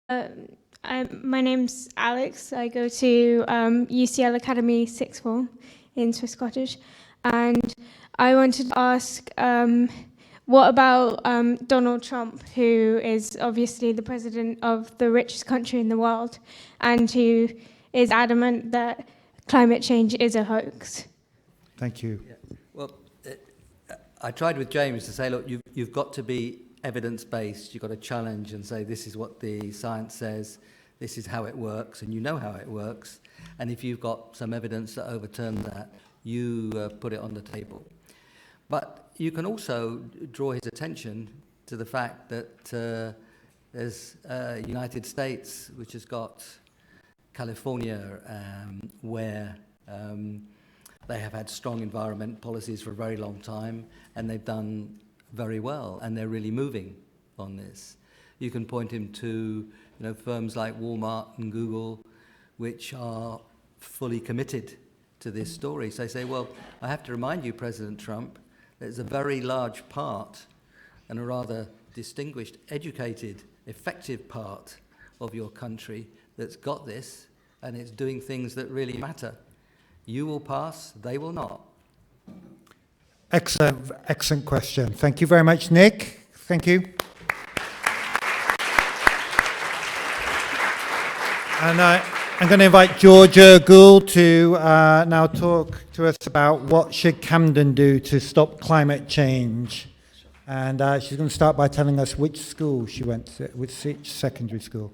My name's Alex. I go to UCL Academy Sixth Form in Swiss Cottage, and I wanted to ask, what about Donald Trump, who is obviously the president of the richest country in the world, and who is adamant that climate change is a hoax? Thank you. Yeah. Well, I tried with James to say, look, you've got to be evidence-based. You've got to challenge and say, this is what the science says, this is how it works, and you know how it works. And if you've got some evidence that overturns that, you put it on the table. But you can also draw his attention to the fact that there's United States, which has got California, where they have had strong environment policies for a very long time, and they've done very well, and they're really moving on this. You can point him to firms like Walmart and Google, which are fully committed to this story. So I say, well, I have to remind you, President Trump, there's a very large part, and a rather distinguished, educated, effective part of your country that's got this, and it's doing things that really matter. You will pass, they will not. Excellent question. Thank you very much, Nick. Thank you. And I'm going to invite Georgia Gould to now talk to us about what should Camden do to stop climate change. And she's going to start by telling us which school she went to, which secondary school.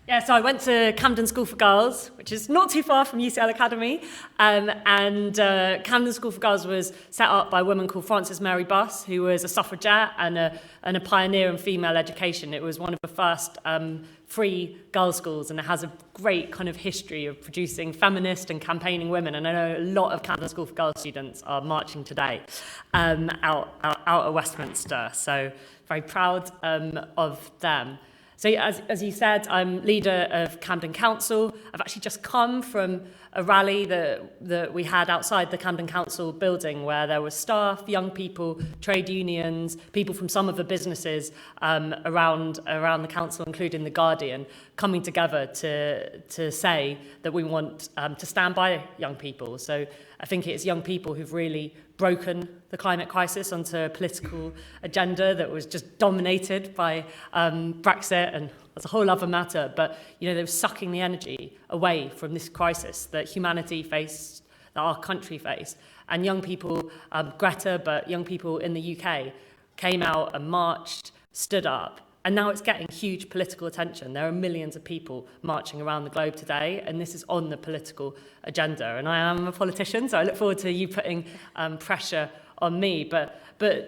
Yeah, so I went to Camden School for Girls, which is not too far from UCL Academy. And Camden School for Girls was set up by a woman called Frances Mary Buss, who was a suffragette and a pioneer in female education. It was one of the first free girls' schools, and it has a great kind of history of producing feminist and campaigning women. And I know a lot of Camden School for Girls students are marching today out of Westminster. So very proud of them. So as you said, I'm leader of Camden Council. I've actually just come from a rally that we had outside the Camden Council building, where there were staff, young people, trade unions, people from some of the businesses around the council, including The Guardian, coming together to say that we want to stand by young people. So I think it's young people who've really broken the climate crisis onto a political agenda that was just dominated by Brexit, and that's a whole other matter. But they were sucking the energy away from this crisis that humanity faced, that our country faced. And young people, Greta, but young people in the UK came out and marched, stood up. And now it's getting huge political attention. There are millions of people marching around the globe today, and this is on the political agenda. And I am a politician, so I look forward to you putting pressure on me. But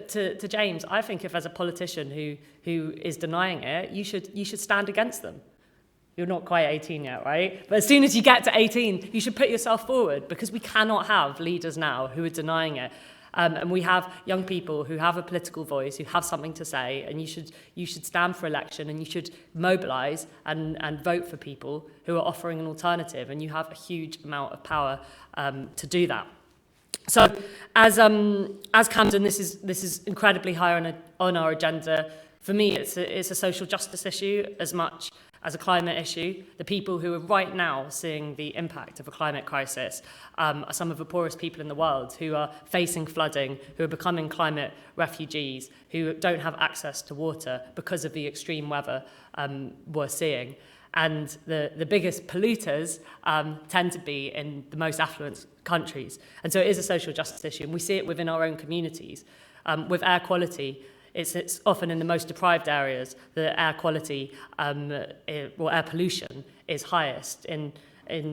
to James, I think if as a politician who is denying it, you should stand against them. You're not quite 18 yet, right? But as soon as you get to 18, you should put yourself forward, because we cannot have leaders now who are denying it. And we have young people who have a political voice, who have something to say, and you should stand for election, and you should mobilise and vote for people who are offering an alternative, and you have a huge amount of power to do that. So as Camden, this is incredibly high on our agenda. For me, it's a social justice issue as much as a climate issue. The people who are right now seeing the impact of a climate crisis are some of the poorest people in the world, who are facing flooding, who are becoming climate refugees, who don't have access to water because of the extreme weather we're seeing. And the biggest polluters tend to be in the most affluent countries. And so it is a social justice issue, and we see it within our own communities. With air quality, it's often in the most deprived areas that air quality, air pollution is highest. In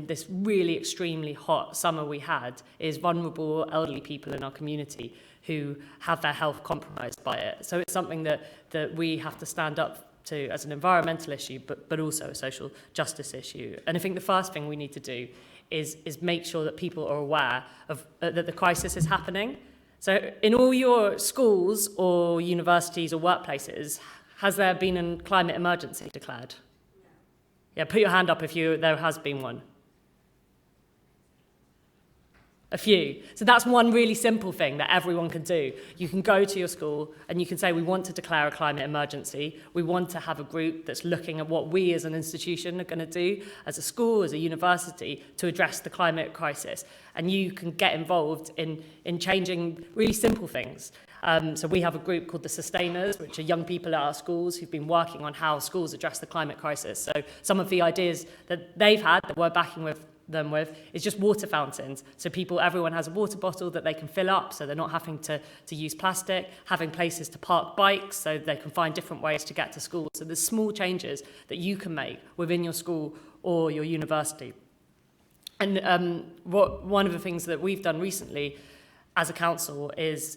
this really extremely hot summer we had, is vulnerable elderly people in our community who have their health compromised by it. So it's something that we have to stand up to as an environmental issue, but also a social justice issue. And I think the first thing we need to do is make sure that people are aware of that the crisis is happening. So in all your schools or universities or workplaces, has there been a climate emergency declared? Yeah, put your hand up if there has been one. A few. So that's one really simple thing that everyone can do. You can go to your school and you can say, we want to declare a climate emergency. We want to have a group that's looking at what we as an institution are going to do, as a school, as a university, to address the climate crisis. And you can get involved in changing really simple things. So we have a group called the Sustainers, which are young people at our schools who've been working on how schools address the climate crisis. So some of the ideas that they've had that we're backing them with is just water fountains. So everyone has a water bottle that they can fill up, so they're not having to use plastic, having places to park bikes so they can find different ways to get to school. So there's small changes that you can make within your school or your university. And one of the things that we've done recently as a council is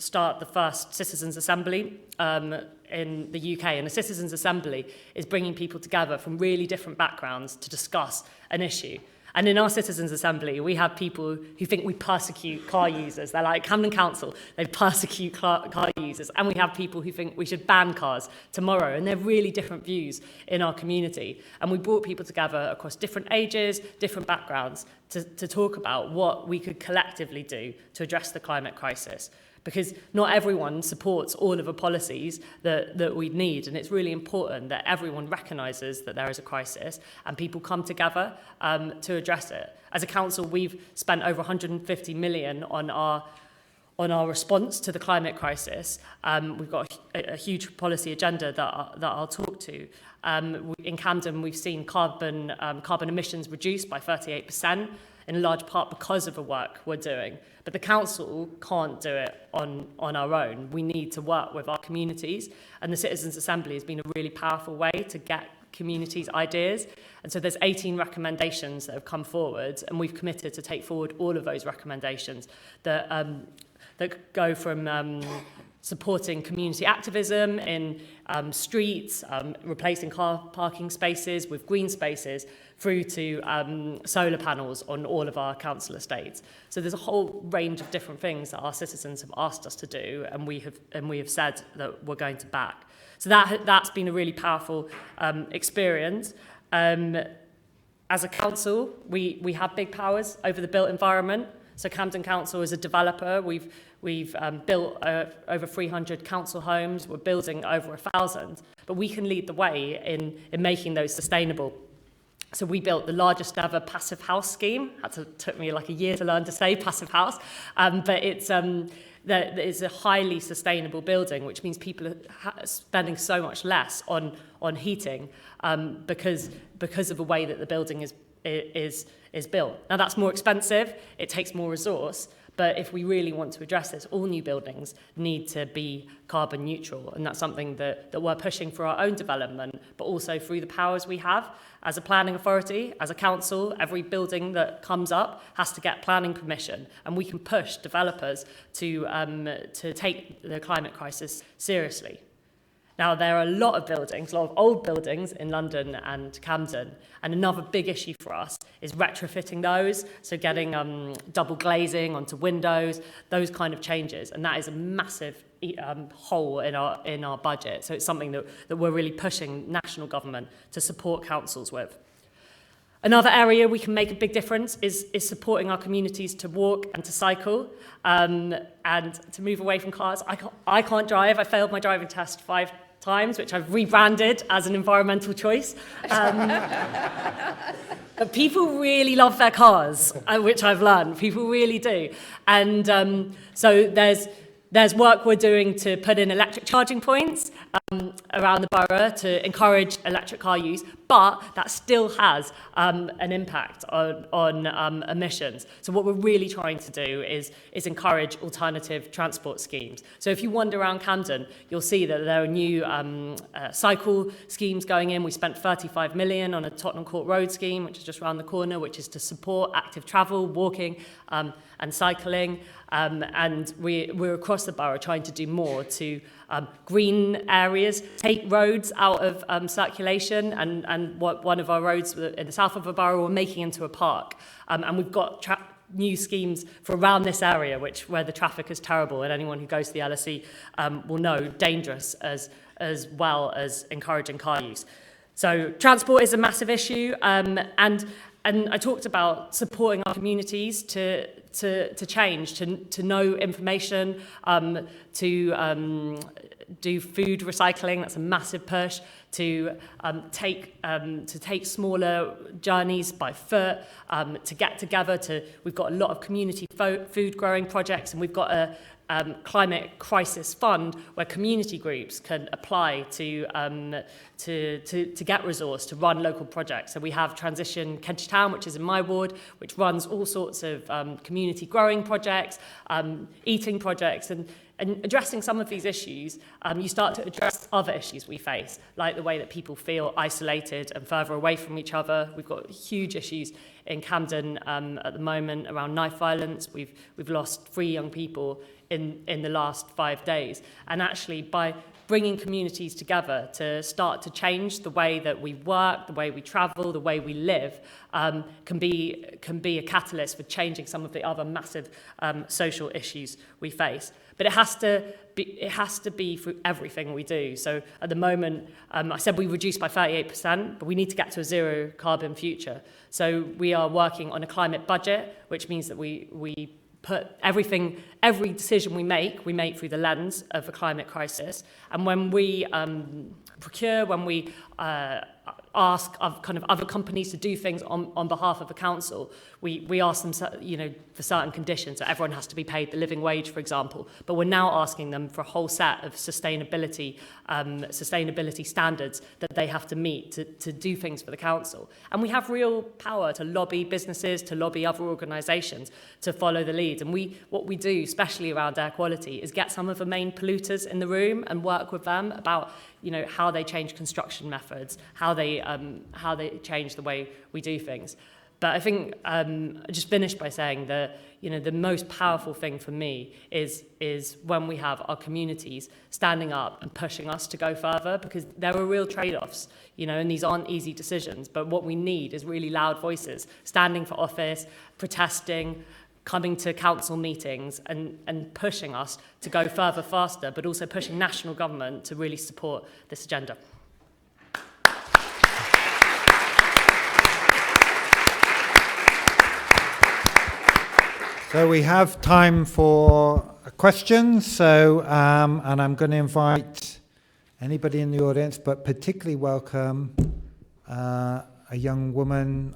start the first citizens' assembly in the UK. And a citizens' assembly is bringing people together from really different backgrounds to discuss an issue. And in our citizens' assembly, we have people who think we persecute car users. They're like Camden Council, they persecute car users. And we have people who think we should ban cars tomorrow. And they're really different views in our community. And we brought people together across different ages, different backgrounds to talk about what we could collectively do to address the climate crisis. Because not everyone supports all of the policies that we need, and it's really important that everyone recognises that there is a crisis and people come together to address it. As a council, we've spent over 150 million on our response to the climate crisis. We've got a huge policy agenda that I'll talk to. In Camden, we've seen carbon emissions reduced by 38%, in large part because of the work we're doing. But the council can't do it on our own. We need to work with our communities, and the Citizens' Assembly has been a really powerful way to get communities' ideas. And so there's 18 recommendations that have come forward, and we've committed to take forward all of those recommendations that go from supporting community activism in streets, replacing car parking spaces with green spaces, through to solar panels on all of our council estates. So there's a whole range of different things that our citizens have asked us to do, and we have said that we're going to back. So that's been a really powerful experience. As a council, we have big powers over the built environment. So Camden Council is a developer. We've built over 300 council homes. We're building over 1,000. But we can lead the way in making those sustainable. So we built the largest ever passive house scheme. Took me like a year to learn to say passive house. But it's a highly sustainable building, which means people are spending so much less on heating because of the way that the building is built. Now that's more expensive, it takes more resource, but if we really want to address this, all new buildings need to be carbon neutral, and that's something that we're pushing for our own development, but also through the powers we have. As a planning authority, as a council, every building that comes up has to get planning permission, and we can push developers to take the climate crisis seriously. Now, there are a lot of old buildings in London and Camden, and another big issue for us is retrofitting those, so getting double glazing onto windows, those kind of changes, and that is a massive hole in our budget. So it's something that we're really pushing national government to support councils with. Another area we can make a big difference is supporting our communities to walk and to cycle and to move away from cars. I can't drive. I failed my driving test 5 times, which I've rebranded as an environmental choice. But people really love their cars, which I've learned. People really do. And so there's work we're doing to put in electric charging points around the borough to encourage electric car use, but that still has an impact on emissions. So what we're really trying to do is encourage alternative transport schemes. So if you wander around Camden, you'll see that there are new cycle schemes going in. We spent 35 million on a Tottenham Court Road scheme, which is just around the corner, which is to support active travel, walking and cycling. And we're across the borough trying to do more to green areas, take roads out of circulation, and one of our roads in the south of the borough we're making into a park. And we've got new schemes for around this area, where the traffic is terrible, and anyone who goes to the LSE will know dangerous as well as encouraging car use. So transport is a massive issue, and I talked about supporting our communities to change, to know information, to do food recycling. That's a massive push. To take smaller journeys by foot, to get together. We've got a lot of community food growing projects, and we've got a climate crisis fund where community groups can apply to get resource to run local projects. So we have Transition Kentish Town, which is in my ward, which runs all sorts of community growing projects, eating projects, and addressing some of these issues, you start to address other issues we face, like the way that people feel isolated and further away from each other. We've got huge issues in Camden at the moment around knife violence. We've lost 3 young people in the last 5 days. And actually, by bringing communities together to start to change the way that we work, the way we travel, the way we live, can be a catalyst for changing some of the other massive social issues we face. But it has to be through everything we do. So at the moment, I said we reduced by 38%, but we need to get to a zero carbon future. So we are working on a climate budget, which means that we put every decision we make through the lens of a climate crisis. And when we procure, when we ask other companies to do things on behalf of the council, we ask them, for certain conditions. So everyone has to be paid the living wage, for example. But we're now asking them for a whole set of sustainability standards that they have to meet to do things for the council. And we have real power to lobby businesses, to lobby other organisations to follow the lead. And what we do, especially around air quality, is get some of the main polluters in the room and work with them about how they change construction methods, how they change the way we do things. But I think I just finished by saying that the most powerful thing for me is when we have our communities standing up and pushing us to go further, because there are real trade-offs, and these aren't easy decisions. But what we need is really loud voices standing for office, protesting, coming to council meetings and pushing us to go further faster, but also pushing national government to really support this agenda. So we have time for questions. So, and I'm going to invite anybody in the audience, but particularly welcome a young woman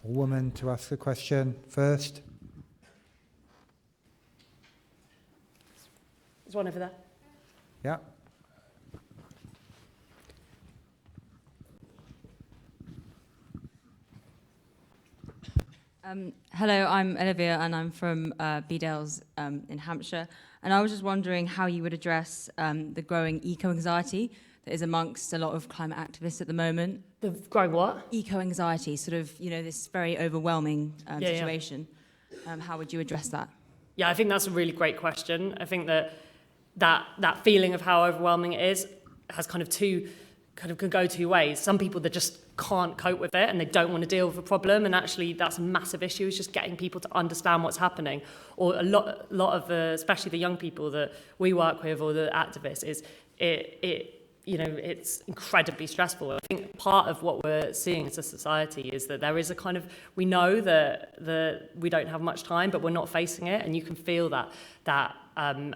or woman to ask a question first. There's one over there. Yeah. Hello, I'm Olivia and I'm from Bedales in Hampshire. And I was just wondering how you would address the growing eco-anxiety that is amongst a lot of climate activists at the moment. The growing what? Eco-anxiety, sort of, this very overwhelming situation. Yeah. How would you address that? Yeah, I think that's a really great question. I think that feeling of how overwhelming it is has could go 2 ways. Some people that just can't cope with it and they don't want to deal with a problem, and actually that's a massive issue, is just getting people to understand what's happening. Or a lot of especially the young people that we work with, or the activists, is it's incredibly stressful. I think part of what we're seeing as a society is that there is we know that we don't have much time, but we're not facing it, and you can feel that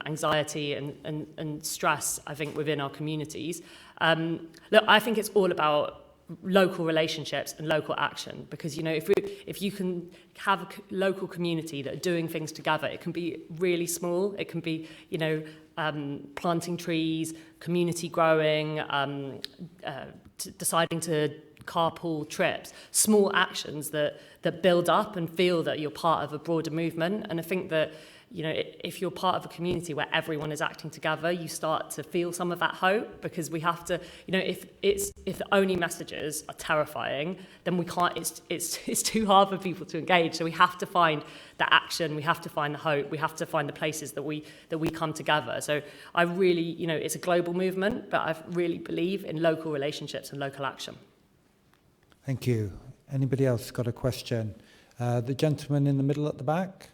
anxiety and stress, I think, within our communities. Look, I think it's all about local relationships and local action, because if you can have a local community that are doing things together, it can be really small. It can be planting trees, community growing, deciding to carpool trips, small actions that build up and feel that you're part of a broader movement. And I think that if you're part of a community where everyone is acting together, you start to feel some of that hope, because we have to, if the only messages are terrifying, then we can't, it's too hard for people to engage. So we have to find the action, we have to find the hope, we have to find the places that we come together. So I really, it's a global movement, but I really believe in local relationships and local action. Thank you. Anybody else got a question? The gentleman in the middle at the back.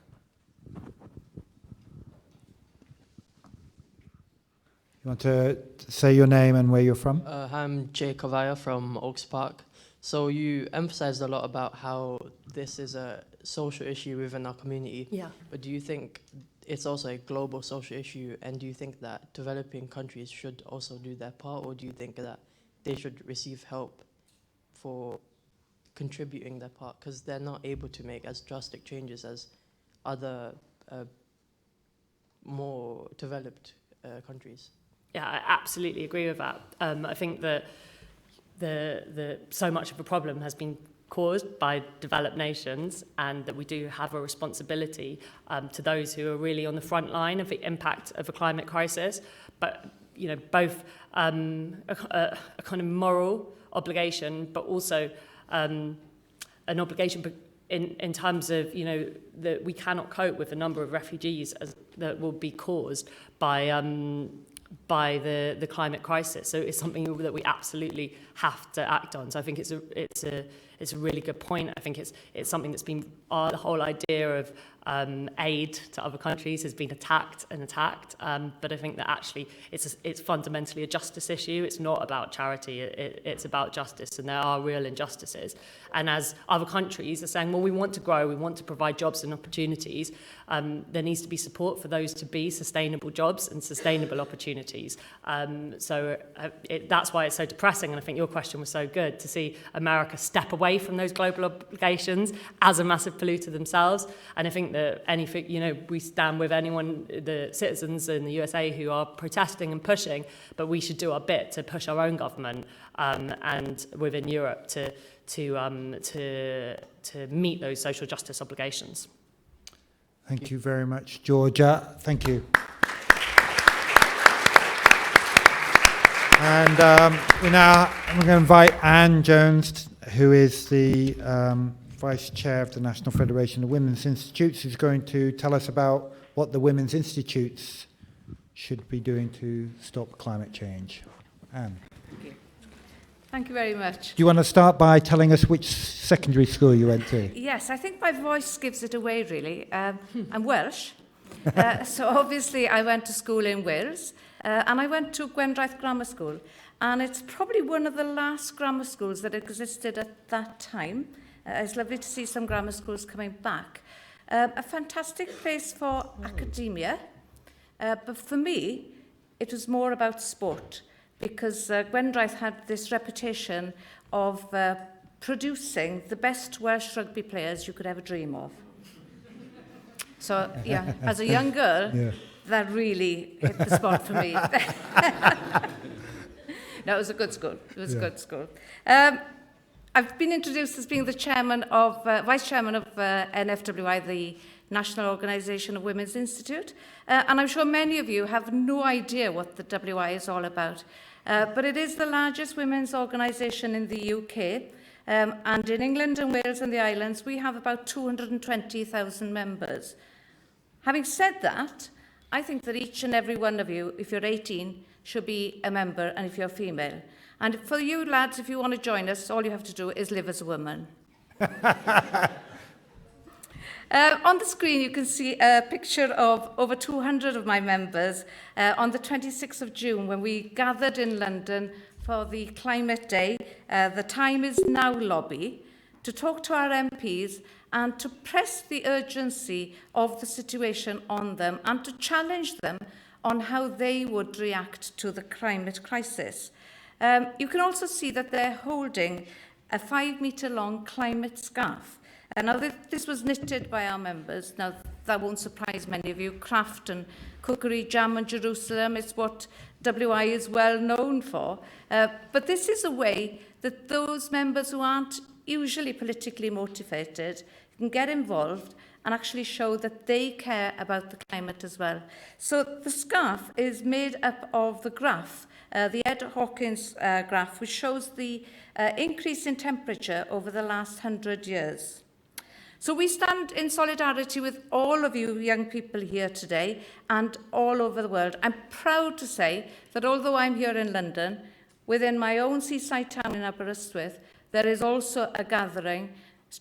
You want to say your name and where you're from? I'm Jay Kavaya from Oaks Park. So you emphasized a lot about how this is a social issue within our community. Yeah. But do you think it's also a global social issue, and do you think that developing countries should also do their part, or do you think that they should receive help for contributing their part because they're not able to make as drastic changes as other more developed countries? Yeah, I absolutely agree with that. I think that the so much of the problem has been caused by developed nations, and that we do have a responsibility to those who are really on the front line of the impact of a climate crisis, but both a kind of moral obligation, but also an obligation in terms of that we cannot cope with the number of refugees that will be caused by the climate crisis. So it's something that we absolutely have to act on. So I think it's a really good point. I think it's something that's been the whole idea of aid to other countries has been attacked, but I think that actually it's fundamentally a justice issue. It's not about charity. It's about justice, and there are real injustices. And as other countries are saying, well, we want to grow, we want to provide jobs and opportunities, there needs to be support for those to be sustainable jobs and sustainable opportunities. That's why it's so depressing, and I think your question was so good, to see America step away from those global obligations as a massive polluter themselves. And I think that we stand with anyone, the citizens in the USA who are protesting and pushing, but we should do our bit to push our own government and within Europe to meet those social justice obligations. Thank you very much, Georgia. Thank you. And we're going to invite Anne Jones, who is the Vice Chair of the National Federation of Women's Institutes, who's going to tell us about what the Women's Institutes should be doing to stop climate change. Anne. Okay. Thank you very much. Do you want to start by telling us which secondary school you went to? Yes, I think my voice gives it away, really. I'm Welsh, so obviously I went to school in Wales, and I went to Gwendraeth Grammar School, and it's probably one of the last grammar schools that existed at that time. It's lovely to see some grammar schools coming back. A fantastic place for academia, but for me, it was more about sport, because Gwendraeth had this reputation of producing the best Welsh rugby players you could ever dream of. So, yeah, as a young girl, that really hit the spot for me. No, it was a good school. It was a good school. I've been introduced as being the vice chairman of NFWI, the National Organisation of Women's Institute, and I'm sure many of you have no idea what the WI is all about. But it is the largest women's organisation in the UK, and in England and Wales and the islands, we have about 220,000 members. Having said that, I think that each and every one of you, if you're 18, should be a member, and if you're female. And for you lads, if you want to join us, all you have to do is live as a woman. On the screen, you can see a picture of over 200 of my members on the 26th of June, when we gathered in London for the Climate Day, the Time Is Now lobby, to talk to our MPs and to press the urgency of the situation on them and to challenge them on how they would react to the climate crisis. You can also see that they're holding a 5-metre-long climate scarf. Now, this was knitted by our members. Now, that won't surprise many of you. Craft and cookery, jam and Jerusalem, it's what WI is well known for. But this is a way that those members who aren't usually politically motivated can get involved and actually show that they care about the climate as well. So the scarf is made up of the graph, the Ed Hawkins graph, which shows the increase in temperature over the last 100 years. So we stand in solidarity with all of you young people here today and all over the world. I'm proud to say that although I'm here in London, within my own seaside town in Aberystwyth, there is also a gathering.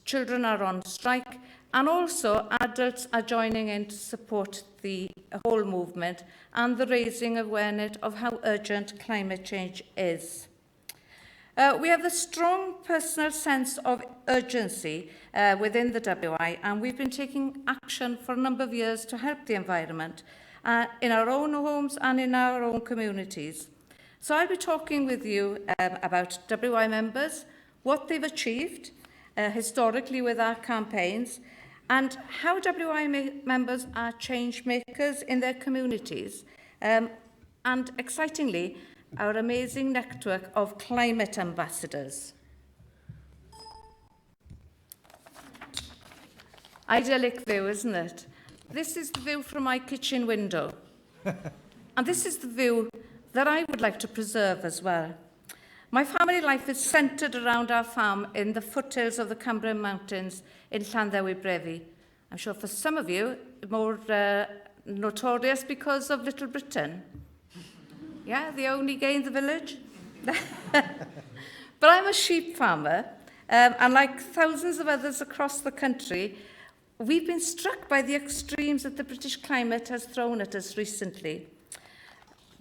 Children are on strike, and also adults are joining in to support the whole movement and the raising of awareness of how urgent climate change is. We have a strong personal sense of urgency within the WI, and we've been taking action for a number of years to help the environment in our own homes and in our own communities. So I'll be talking with you about WI members, what they've achieved historically with our campaigns, and how WI members are change makers in their communities. And excitingly, our amazing network of climate ambassadors. Idyllic view, isn't it? This is the view from my kitchen window. And this is the view that I would like to preserve as well. My family life is centred around our farm in the foothills of the Camden Mountains in Llanddewi. I'm sure for some of you, more notorious because of Little Britain. Yeah, the only gay in the village. But I'm a sheep farmer, and like thousands of others across the country, we've been struck by the extremes that the British climate has thrown at us recently.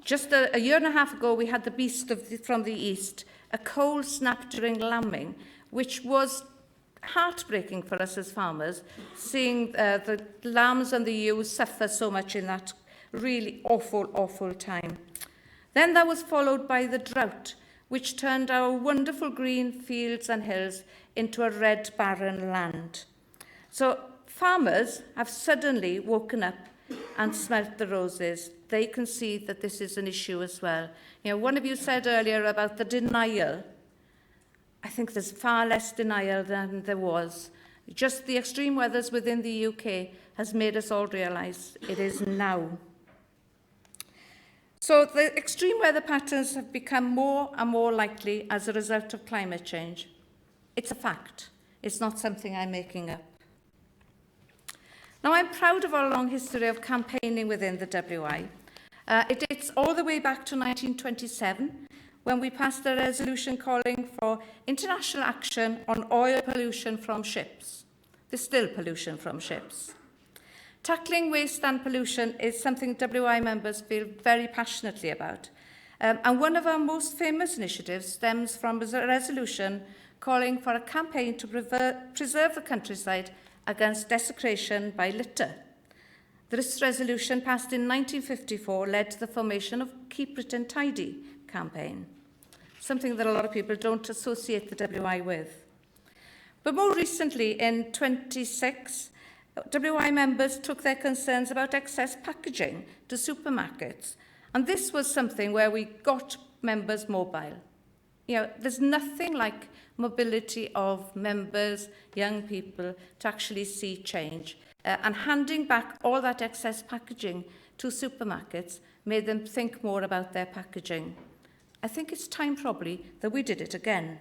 Just a year and a half ago, we had the beast from the east, a cold snap during lambing, which was heartbreaking for us as farmers, seeing the lambs and the ewes suffer so much in that really awful, awful time. Then that was followed by the drought, which turned our wonderful green fields and hills into a red, barren land. So farmers have suddenly woken up and smelt the roses. They can see that this is an issue as well. You know, one of you said earlier about the denial. I think there's far less denial than there was. Just the extreme weathers within the UK has made us all realise it is now. So the extreme weather patterns have become more and more likely as a result of climate change. It's a fact. It's not something I'm making up. Now, I'm proud of our long history of campaigning within the WI. It dates all the way back to 1927, when we passed a resolution calling for international action on oil pollution from ships, distilled pollution from ships. Tackling waste and pollution is something WI members feel very passionately about. And one of our most famous initiatives stems from a resolution calling for a campaign to preserve the countryside against desecration by litter. This resolution, passed in 1954, led to the formation of Keep Britain Tidy campaign, something that a lot of people don't associate the WI with. But more recently, in 26, WI members took their concerns about excess packaging to supermarkets, and this was something where we got members mobile. You know, there's nothing like mobility of members, young people, to actually see change. And handing back all that excess packaging to supermarkets made them think more about their packaging. I think it's time probably that we did it again.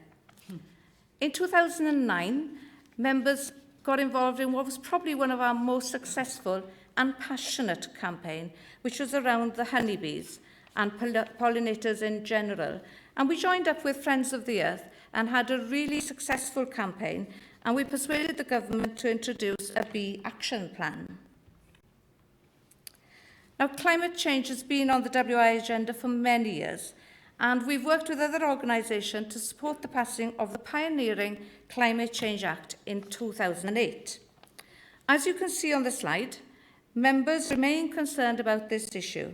In 2009, members got involved in what was probably one of our most successful and passionate campaign, which was around the honeybees and pollinators in general. And we joined up with Friends of the Earth and had a really successful campaign, and we persuaded the government to introduce a bee action plan. Now, climate change has been on the WI agenda for many years, and we've worked with other organisations to support the passing of the pioneering Climate Change Act in 2008. As you can see on the slide, members remain concerned about this issue.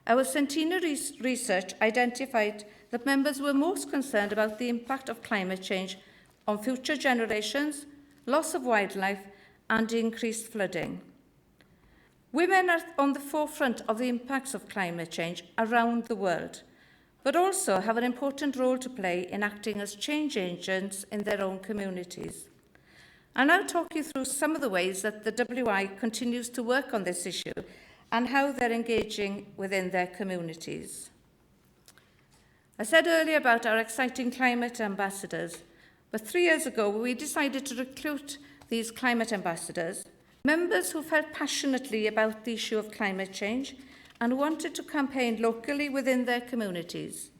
Our Centenary research identified that members were most concerned about the impact of climate change on future generations, loss of wildlife, and increased flooding. Women are on the forefront of the impacts of climate change around the world, but also have an important role to play in acting as change agents in their own communities. I'll now talk you through some of the ways that the WI continues to work on this issue and how they're engaging within their communities. I said earlier about our exciting climate ambassadors, but 3 years ago we decided to recruit these climate ambassadors, members who felt passionately about the issue of climate change and wanted to campaign locally within their communities.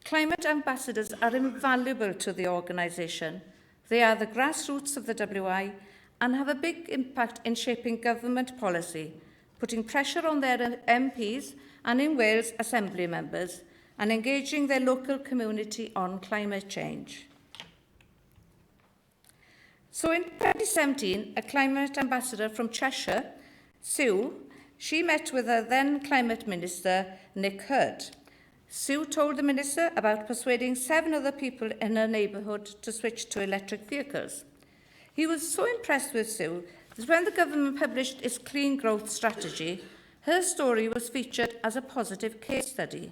Climate ambassadors are invaluable to the organisation. They are the grassroots of the WI and have a big impact in shaping government policy, putting pressure on their MPs and in Wales Assembly members and engaging their local community on climate change. So in 2017, a climate ambassador from Cheshire, Sue, she met with her then Climate Minister, Nick Hurd. Sue told the Minister about persuading 7 other people in her neighbourhood to switch to electric vehicles. He was so impressed with Sue that when the government published its Clean Growth Strategy, her story was featured as a positive case study.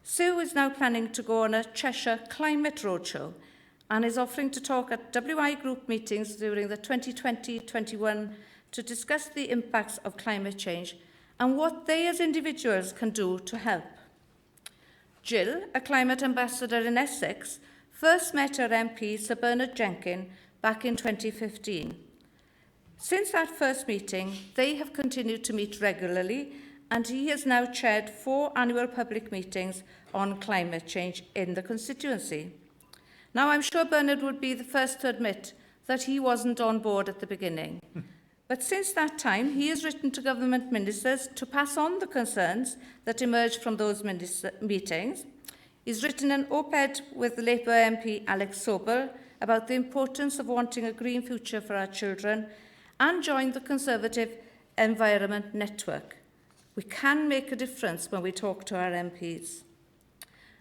Sue is now planning to go on a Cheshire Climate Roadshow and is offering to talk at WI group meetings during the 2020-21 to discuss the impacts of climate change and what they as individuals can do to help. Jill, a climate ambassador in Essex, first met her MP, Sir Bernard Jenkin, back in 2015. Since that first meeting, they have continued to meet regularly, and he has now chaired 4 annual public meetings on climate change in the constituency. Now, I'm sure Bernard would be the first to admit that he wasn't on board at the beginning. But since that time, he has written to government ministers to pass on the concerns that emerged from those meetings. He's written an op-ed with the Labour MP Alex Sobel about the importance of wanting a green future for our children, and joined the Conservative Environment Network. We can make a difference when we talk to our MPs.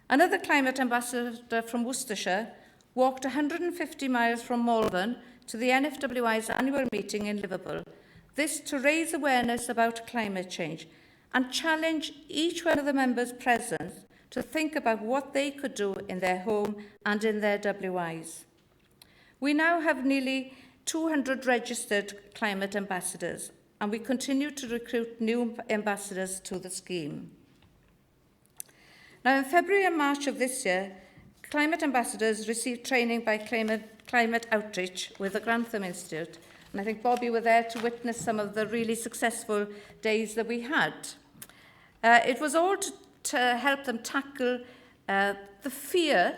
Another climate ambassador from Worcestershire walked 150 miles from Malvern to the NFWI's annual meeting in Liverpool, this to raise awareness about climate change and challenge each one of the members present to think about what they could do in their home and in their WIs. We now have nearly 200 registered climate ambassadors, and we continue to recruit new ambassadors to the scheme. Now, in February and March of this year, climate ambassadors received training by Climate Outreach with the Grantham Institute, and I think Bobby were there to witness some of the really successful days that we had. It was all to help them tackle the fear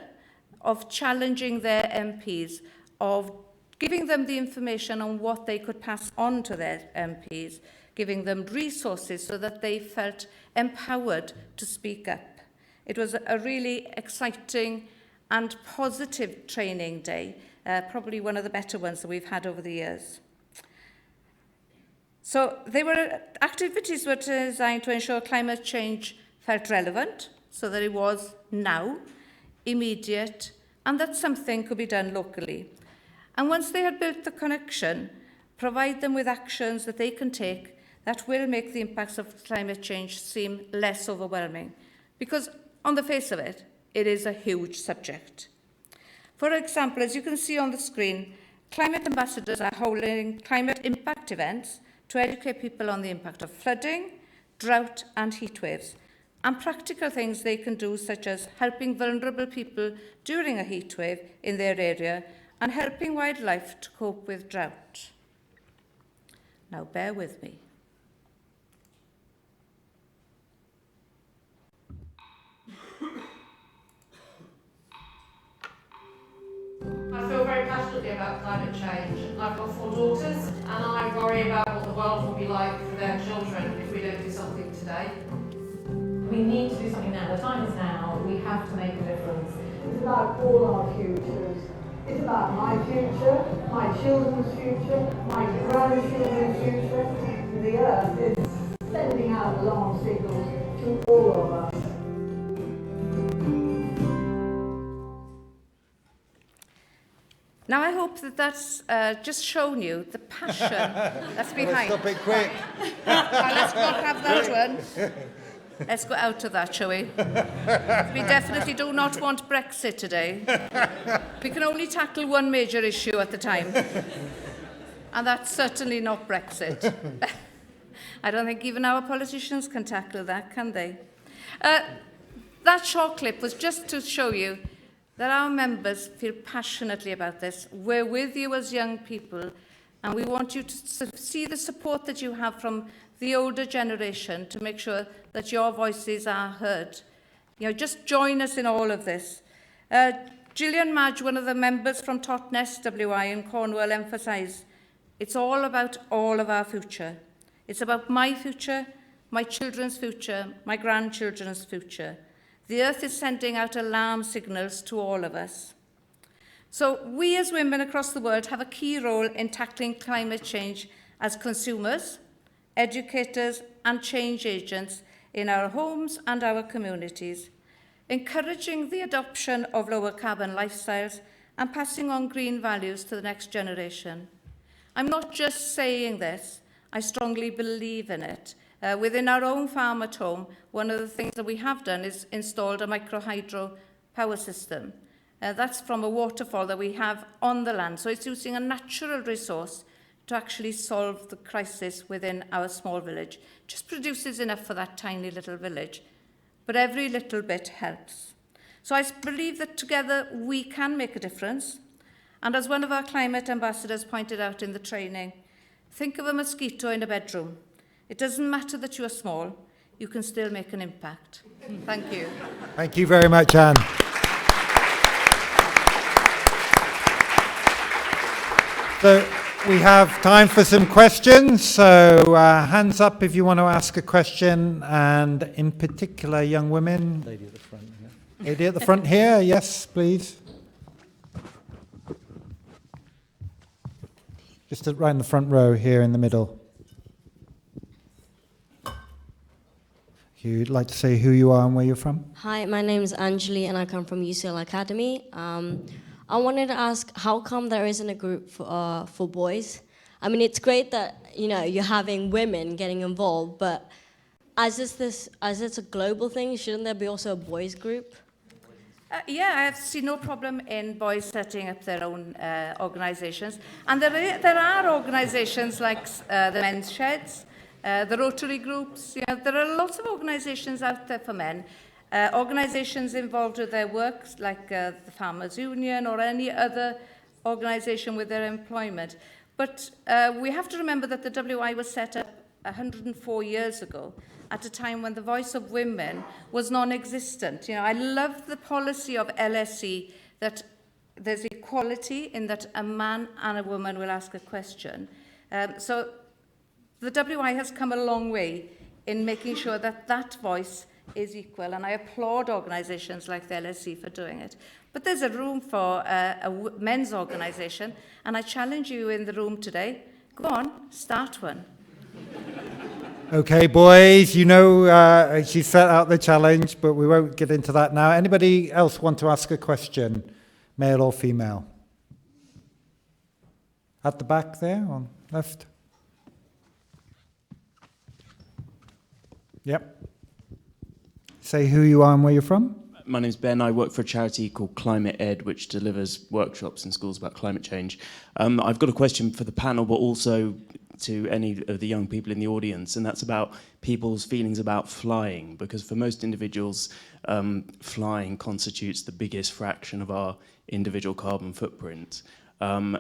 of challenging their MPs, of giving them the information on what they could pass on to their MPs, giving them resources so that they felt empowered to speak up. It was a really exciting and positive training day, probably one of the better ones that we've had over the years. So activities were designed to ensure climate change felt relevant, so that it was now, immediate, and that something could be done locally. And once they had built the connection, provide them with actions that they can take that will make the impacts of climate change seem less overwhelming. Because on the face of it, it is a huge subject. For example, as you can see on the screen, climate ambassadors are holding climate impact events to educate people on the impact of flooding, drought and heat waves, and practical things they can do, such as helping vulnerable people during a heat wave in their area and helping wildlife to cope with drought. Now, bear with me. I feel very passionately about climate change. I've got 4 daughters, and I worry about what the world will be like for their children if we don't do something today. We need to do something now. The time is now. We have to make a difference. It's about all our futures. It's about my future, my children's future, my grandchildren's future. The earth is sending out alarm signals to all of us. Now, I hope that that's just shown you the passion that's behind. Stop it quick. Let's not have that one. Let's go out of that, shall we? We definitely do not want Brexit today. We can only tackle one major issue at a time. And that's certainly not Brexit. I don't think even our politicians can tackle that, can they? That short clip was just to show you that our members feel passionately about this. We're with you as young people, and we want you to see the support that you have from the older generation to make sure that your voices are heard. You know, just join us in all of this. Gillian Madge, one of the members from Totnes WI in Cornwall, emphasised, it's all about all of our future. It's about my future, my children's future, my grandchildren's future. The Earth is sending out alarm signals to all of us. So we as women across the world have a key role in tackling climate change as consumers, educators and change agents in our homes and our communities, encouraging the adoption of lower carbon lifestyles and passing on green values to the next generation. I'm not just saying this, I strongly believe in it. Within our own farm at home, one of the things that we have done is installed a micro-hydro power system. That's from a waterfall that we have on the land. So it's using a natural resource to actually solve the crisis within our small village. Just produces enough for that tiny little village. But every little bit helps. So I believe that together we can make a difference. And as one of our climate ambassadors pointed out in the training, think of a mosquito in a bedroom. It doesn't matter that you are small, you can still make an impact. Thank you. Thank you very much, Anne. So we have time for some questions. So hands up if you want to ask a question, and in particular, young women. Lady at the front here. Lady at the front here, yes, please. Just right in the front row here in the middle. If you'd like to say who you are and where you're from. Hi, my name is Anjali and I come from UCL Academy. I wanted to ask, how come there isn't a group for boys? I mean, it's great that you're having women getting involved, but as it's a global thing, shouldn't there be also a boys group? Yeah, I see no problem in boys setting up their own organisations. And there are organisations like the Men's Sheds, the Rotary groups. There are lots of organisations out there for men. Organisations involved with their work, like the Farmers Union or any other organisation with their employment. But we have to remember that the WI was set up 104 years ago, at a time when the voice of women was non-existent. I love the policy of LSE that there's equality in that a man and a woman will ask a question. So the WI has come a long way in making sure that that voice is equal, and I applaud organisations like the LSE for doing it. But there's a room for a men's organisation, and I challenge you in the room today, go on, start one. Okay, boys, she set out the challenge, but we won't get into that now. Anybody else want to ask a question, male or female? At the back there, on left. Yep. Say who you are and where you're from. My name's Ben. I work for a charity called Climate Ed, which delivers workshops in schools about climate change. I've got a question for the panel, but also to any of the young people in the audience, and that's about people's feelings about flying, because for most individuals, flying constitutes the biggest fraction of our individual carbon footprint. Until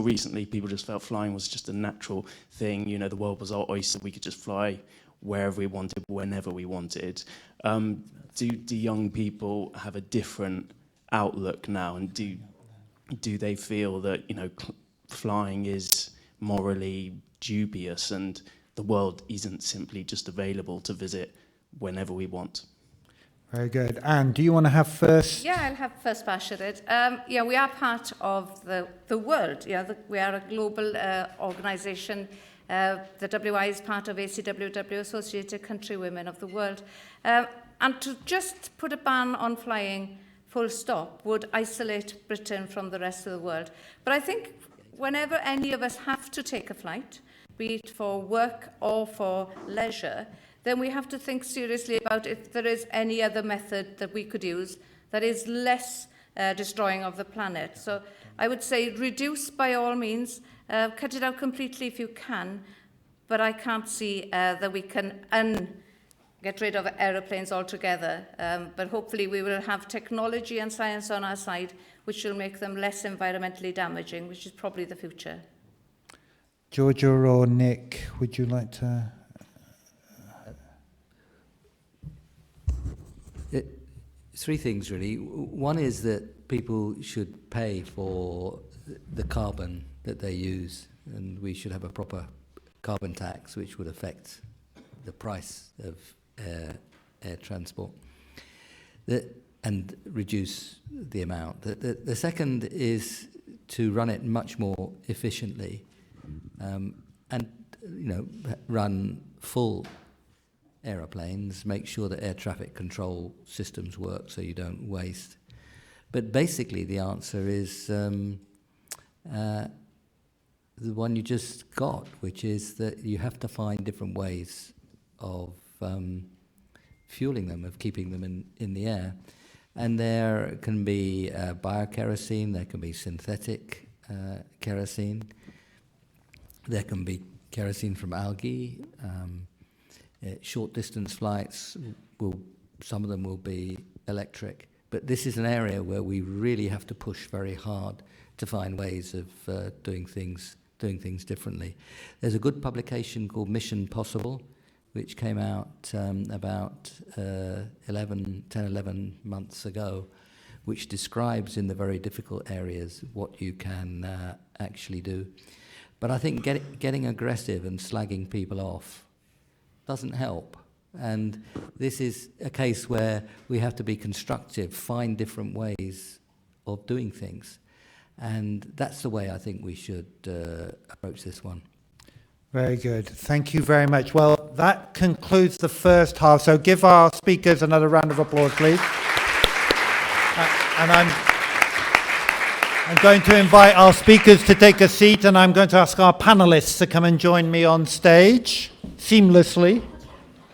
recently, people just felt flying was just a natural thing. The world was our oyster. We could just fly wherever we wanted, whenever we wanted. Do young people have a different outlook now, and do they feel that flying is morally dubious and the world isn't simply just available to visit whenever we want? Very good. Anne, do you want to have first? Yeah, I'll have first pass at it. We are part of the world. We are a global organisation. The WI is part of ACWW, Associated Country Women of the World. And to just put a ban on flying full stop would isolate Britain from the rest of the world. But I think whenever any of us have to take a flight, be it for work or for leisure, then we have to think seriously about if there is any other method that we could use that is less destroying of the planet. So I would say reduce by all means, cut it out completely if you can, but I can't see that we can get rid of aeroplanes altogether. But hopefully we will have technology and science on our side, which will make them less environmentally damaging, which is probably the future. Georgia or Nick, would you like to? Three things, really. One is that people should pay for the carbon that they use, and we should have a proper carbon tax which would affect the price of air transport, and reduce the amount. The second is to run it much more efficiently, and run full aeroplanes, make sure that air traffic control systems work so you don't waste. But basically the answer is the one you just got, which is that you have to find different ways of fueling them, of keeping them in the air. And there can be biokerosene, there can be synthetic kerosene, there can be kerosene from algae. Short distance flights, some of them will be electric. But this is an area where we really have to push very hard to find ways of doing things differently. There's a good publication called Mission Possible, which came out about 11 months ago, which describes in the very difficult areas what you can actually do. But I think getting aggressive and slagging people off doesn't help. And this is a case where we have to be constructive, find different ways of doing things. And that's the way I think we should approach this one. Very good. Thank you very much. Well, that concludes the first half. So give our speakers another round of applause, please. And I'm going to invite our speakers to take a seat, and I'm going to ask our panellists to come and join me on stage seamlessly.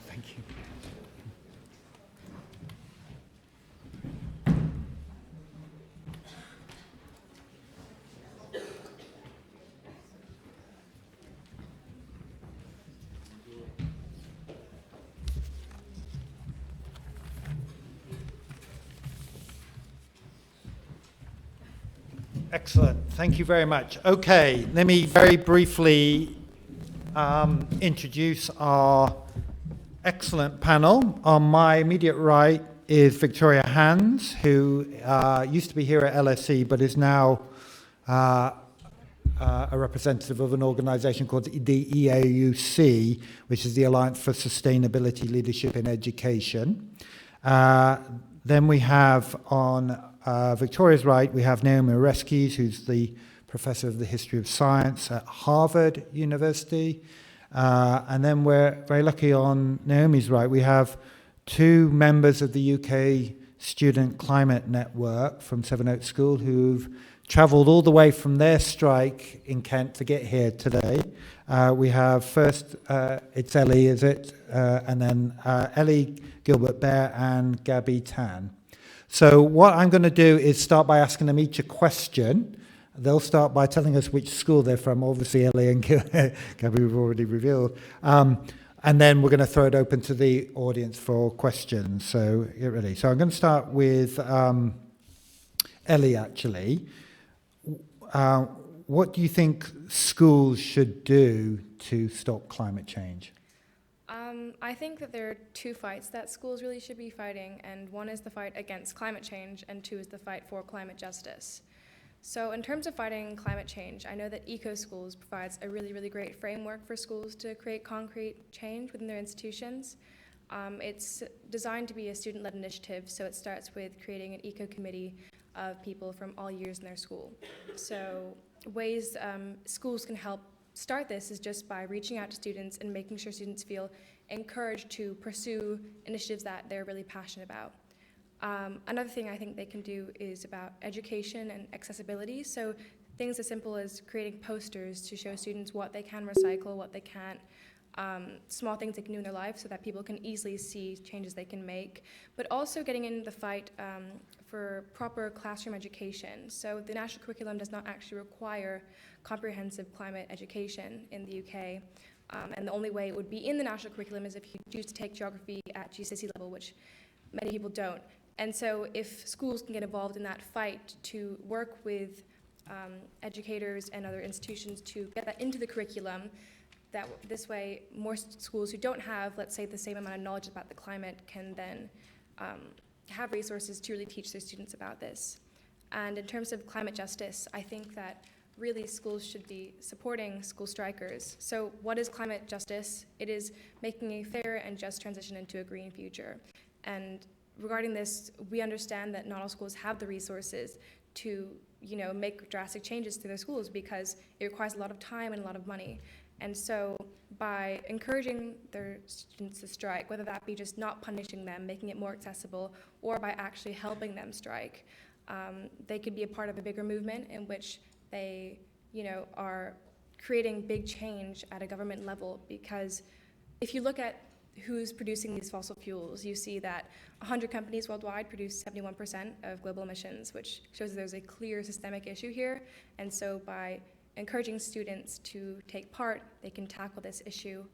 Thank you. Excellent. Thank you very much. Okay, let me very briefly introduce our excellent panel. On my immediate right is Victoria Hands, who used to be here at LSE, but is now a representative of an organisation called the EAUC, which is the Alliance for Sustainability Leadership in Education. Then we have on Victoria's right, we have Naomi Oreskes, who's the Professor of the History of Science at Harvard University. And then we're very lucky on Naomi's right, we have two members of the UK Student Climate Network from Sevenoaks School who've travelled all the way from their strike in Kent to get here today. We have first, it's Ellie, is it? And then Ellie Gilbert-Bair and Gabby Tan. So what I'm going to do is start by asking them each a question. They'll start by telling us which school they're from. Obviously, Ellie and Gabby we've already revealed. And then we're going to throw it open to the audience for questions. So get ready. So I'm going to start with Ellie, actually. What do you think schools should do to stop climate change? I think that there are two fights that schools really should be fighting, and one is the fight against climate change, and two is the fight for climate justice. So in terms of fighting climate change, I know that Eco-Schools provides a really, really great framework for schools to create concrete change within their institutions. It's designed to be a student-led initiative, so it starts with creating an eco-committee of people from all years in their school. So ways schools can help start this is just by reaching out to students and making sure students feel encouraged to pursue initiatives that they're really passionate about. Another thing I think they can do is about education and accessibility. So things as simple as creating posters to show students what they can recycle, what they can't, small things they can do in their life so that people can easily see changes they can make, but also getting into the fight for proper classroom education. So the national curriculum does not actually require comprehensive climate education in the UK. And the only way it would be in the national curriculum is if you choose to take geography at GCSE level, which many people don't. And so if schools can get involved in that fight to work with educators and other institutions to get that into the curriculum, that this way more schools who don't have, let's say, the same amount of knowledge about the climate can then have resources to really teach their students about this. And in terms of climate justice, I think that really schools should be supporting school strikers. So what is climate justice? It is making a fair and just transition into a green future. And regarding this, we understand that not all schools have the resources to, make drastic changes to their schools because it requires a lot of time and a lot of money. And so by encouraging their students to strike, whether that be just not punishing them, making it more accessible, or by actually helping them strike, they could be a part of a bigger movement in which they, are creating big change at a government level. Because if you look at who's producing these fossil fuels, you see that 100 companies worldwide produce 71% of global emissions, which shows that there's a clear systemic issue here. And so by encouraging students to take part, they can tackle this issue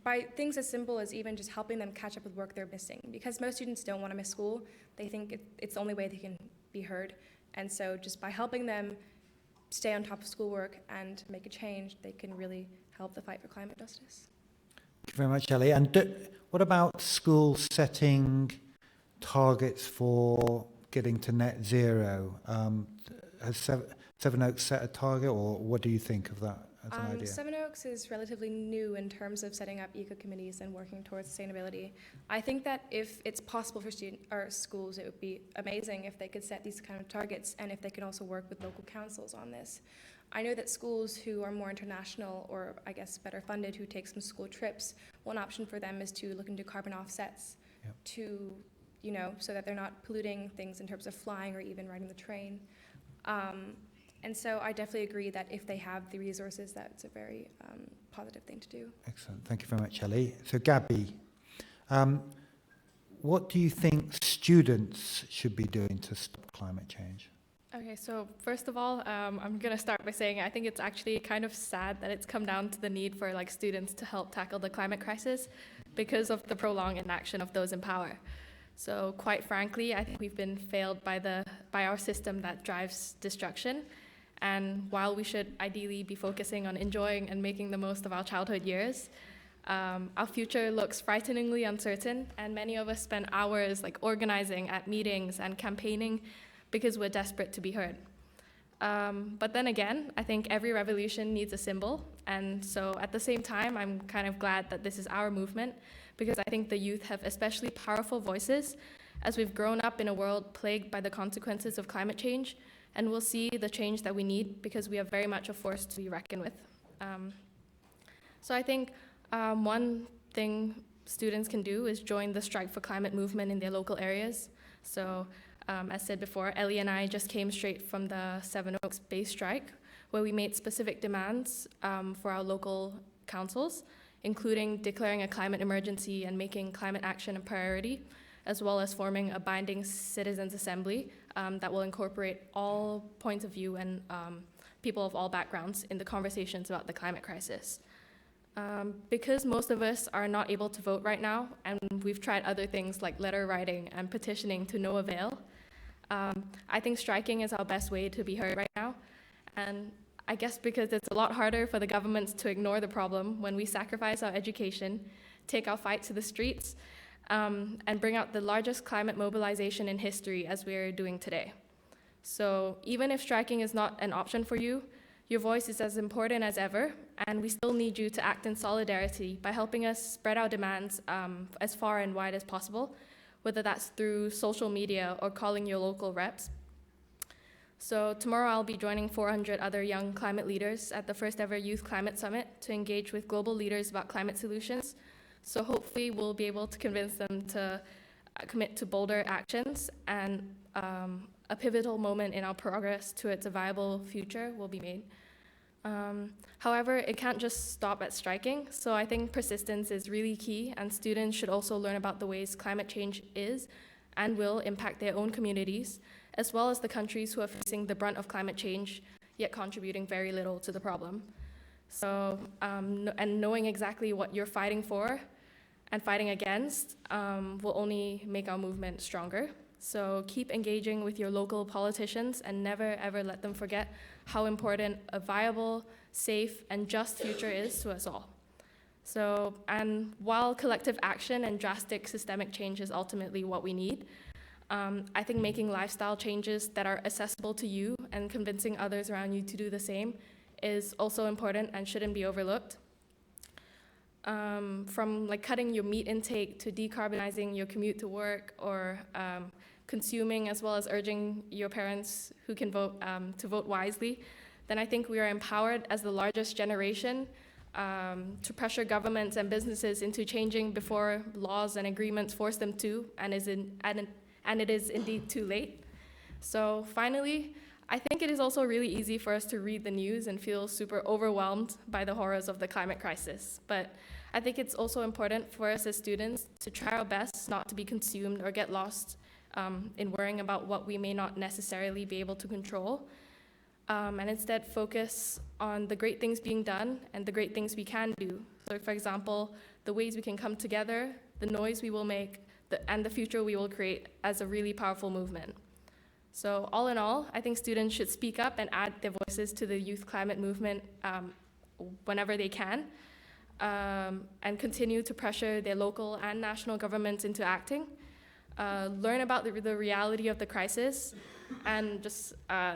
by things as simple as even just helping them catch up with work they're missing. Because most students don't want to miss school, they think it's the only way they can be heard. And so just by helping them stay on top of schoolwork and make a change, they can really help the fight for climate justice. Thank you very much, Ellie. And what about schools setting targets for getting to net zero? Has Sevenoaks set a target, or what do you think of that as an idea? Sevenoaks is relatively new in terms of setting up eco-committees and working towards sustainability. I think that if it's possible for schools, it would be amazing if they could set these kind of targets and if they can also work with local councils on this. I know that schools who are more international or I guess better funded, who take some school trips, one option for them is to look into carbon offsets to, so that they're not polluting things in terms of flying or even riding the train. And so I definitely agree that if they have the resources, that's a very positive thing to do. Excellent. Thank you very much, Ellie. So, Gabby, what do you think students should be doing to stop climate change? Okay, so first of all, I'm going to start by saying I think it's actually kind of sad that it's come down to the need for students to help tackle the climate crisis because of the prolonged inaction of those in power. So quite frankly, I think we've been failed by our system that drives destruction. And while we should ideally be focusing on enjoying and making the most of our childhood years, our future looks frighteningly uncertain, and many of us spend hours organizing at meetings and campaigning because we're desperate to be heard. But then again, I think every revolution needs a symbol, and so at the same time, I'm kind of glad that this is our movement, because I think the youth have especially powerful voices as we've grown up in a world plagued by the consequences of climate change, and we'll see the change that we need because we are very much a force to be reckoned with. So I think one thing students can do is join the Strike for Climate movement in their local areas. So as said before, Ellie and I just came straight from the Sevenoaks base strike, where we made specific demands for our local councils, including declaring a climate emergency and making climate action a priority, as well as forming a binding citizens' assembly that will incorporate all points of view and people of all backgrounds in the conversations about the climate crisis. Because most of us are not able to vote right now, and we've tried other things like letter writing and petitioning to no avail, I think striking is our best way to be heard right now. And I guess because it's a lot harder for the governments to ignore the problem when we sacrifice our education, take our fight to the streets, and bring out the largest climate mobilization in history as we're doing today. So even if striking is not an option for you, your voice is as important as ever, and we still need you to act in solidarity by helping us spread our demands as far and wide as possible, whether that's through social media or calling your local reps. So tomorrow I'll be joining 400 other young climate leaders at the first ever Youth Climate Summit to engage with global leaders about climate solutions. So hopefully we'll be able to convince them to commit to bolder actions, and a pivotal moment in our progress towards a viable future will be made. However, it can't just stop at striking, so I think persistence is really key, and students should also learn about the ways climate change is and will impact their own communities, as well as the countries who are facing the brunt of climate change, yet contributing very little to the problem. So, and knowing exactly what you're fighting for and fighting against will only make our movement stronger. So keep engaging with your local politicians and never ever let them forget how important a viable, safe, and just future is to us all. So, and while collective action and drastic systemic change is ultimately what we need, I think making lifestyle changes that are accessible to you and convincing others around you to do the same is also important and shouldn't be overlooked. From like cutting your meat intake to decarbonizing your commute to work, or consuming, as well as urging your parents who can vote to vote wisely, then I think we are empowered as the largest generation to pressure governments and businesses into changing before laws and agreements force them to, and it is indeed too late. So finally, I think it is also really easy for us to read the news and feel super overwhelmed by the horrors of the climate crisis. But I think it's also important for us as students to try our best not to be consumed or get lost in worrying about what we may not necessarily be able to control, and instead focus on the great things being done and the great things we can do. So for example, the ways we can come together, the noise we will make, and the future we will create as a really powerful movement. So all in all, I think students should speak up and add their voices to the youth climate movement whenever they can, and continue to pressure their local and national governments into acting, learn about the reality of the crisis, and just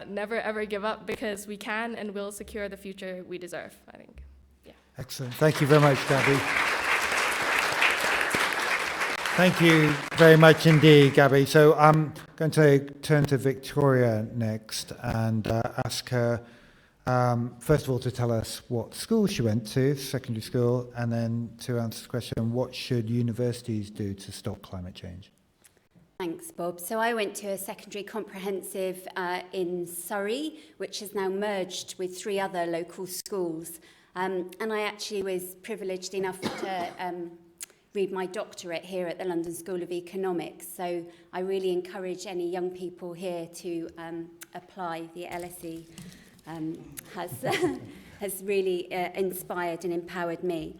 never ever give up, because we can and will secure the future we deserve, I think. Yeah. Excellent. Thank you very much, Gabby. Thank you very much indeed, Gabby. So I'm going to turn to Victoria next and ask her, first of all, to tell us what school she went to, secondary school, and then to answer the question, what should universities do to stop climate change? Thanks, Bob. So I went to a secondary comprehensive in Surrey, which has now merged with 3 other local schools. And I actually was privileged enough to read my doctorate here at the London School of Economics. So I really encourage any young people here to apply. The LSE has really inspired and empowered me.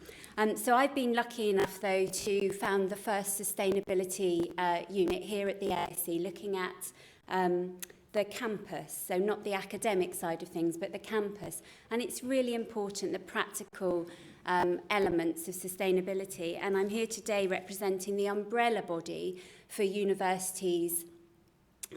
So I've been lucky enough, though, to found the first sustainability unit here at the LSE, looking at the campus, so not the academic side of things, but the campus. And it's really important, the practical elements of sustainability. And I'm here today representing the umbrella body for universities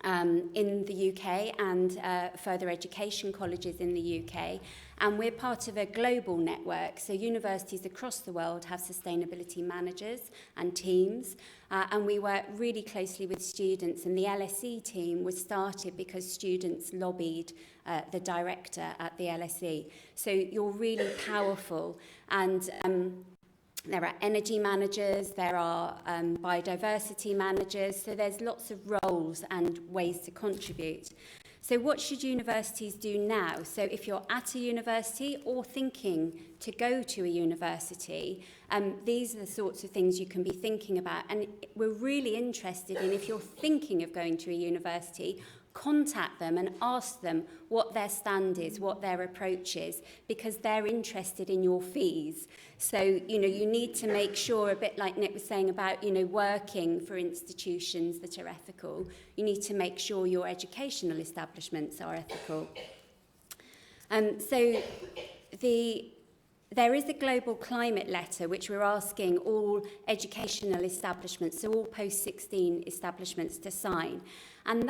in the UK and further education colleges in the UK. And we're part of a global network, so universities across the world have sustainability managers and teams, and we work really closely with students, and the LSE team was started because students lobbied the director at the LSE. So you're really powerful, and there are energy managers, there are biodiversity managers, so there's lots of roles and ways to contribute. So what should universities do now? So if you're at a university or thinking to go to a university, these are the sorts of things you can be thinking about. And we're really interested in, if you're thinking of going to a university, contact them and ask them what their stand is, what their approach is, because they're interested in your fees. So, you need to make sure, a bit like Nick was saying about, working for institutions that are ethical, you need to make sure your educational establishments are ethical. There is a global climate letter which we're asking all educational establishments, so all post-16 establishments, to sign. And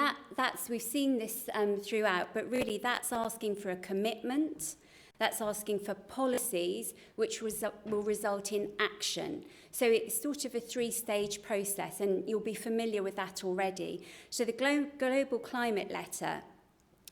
we've seen this throughout, but really that's asking for a commitment, that's asking for policies which will result in action. So it's sort of a 3-stage process, and you'll be familiar with that already. So the global climate letter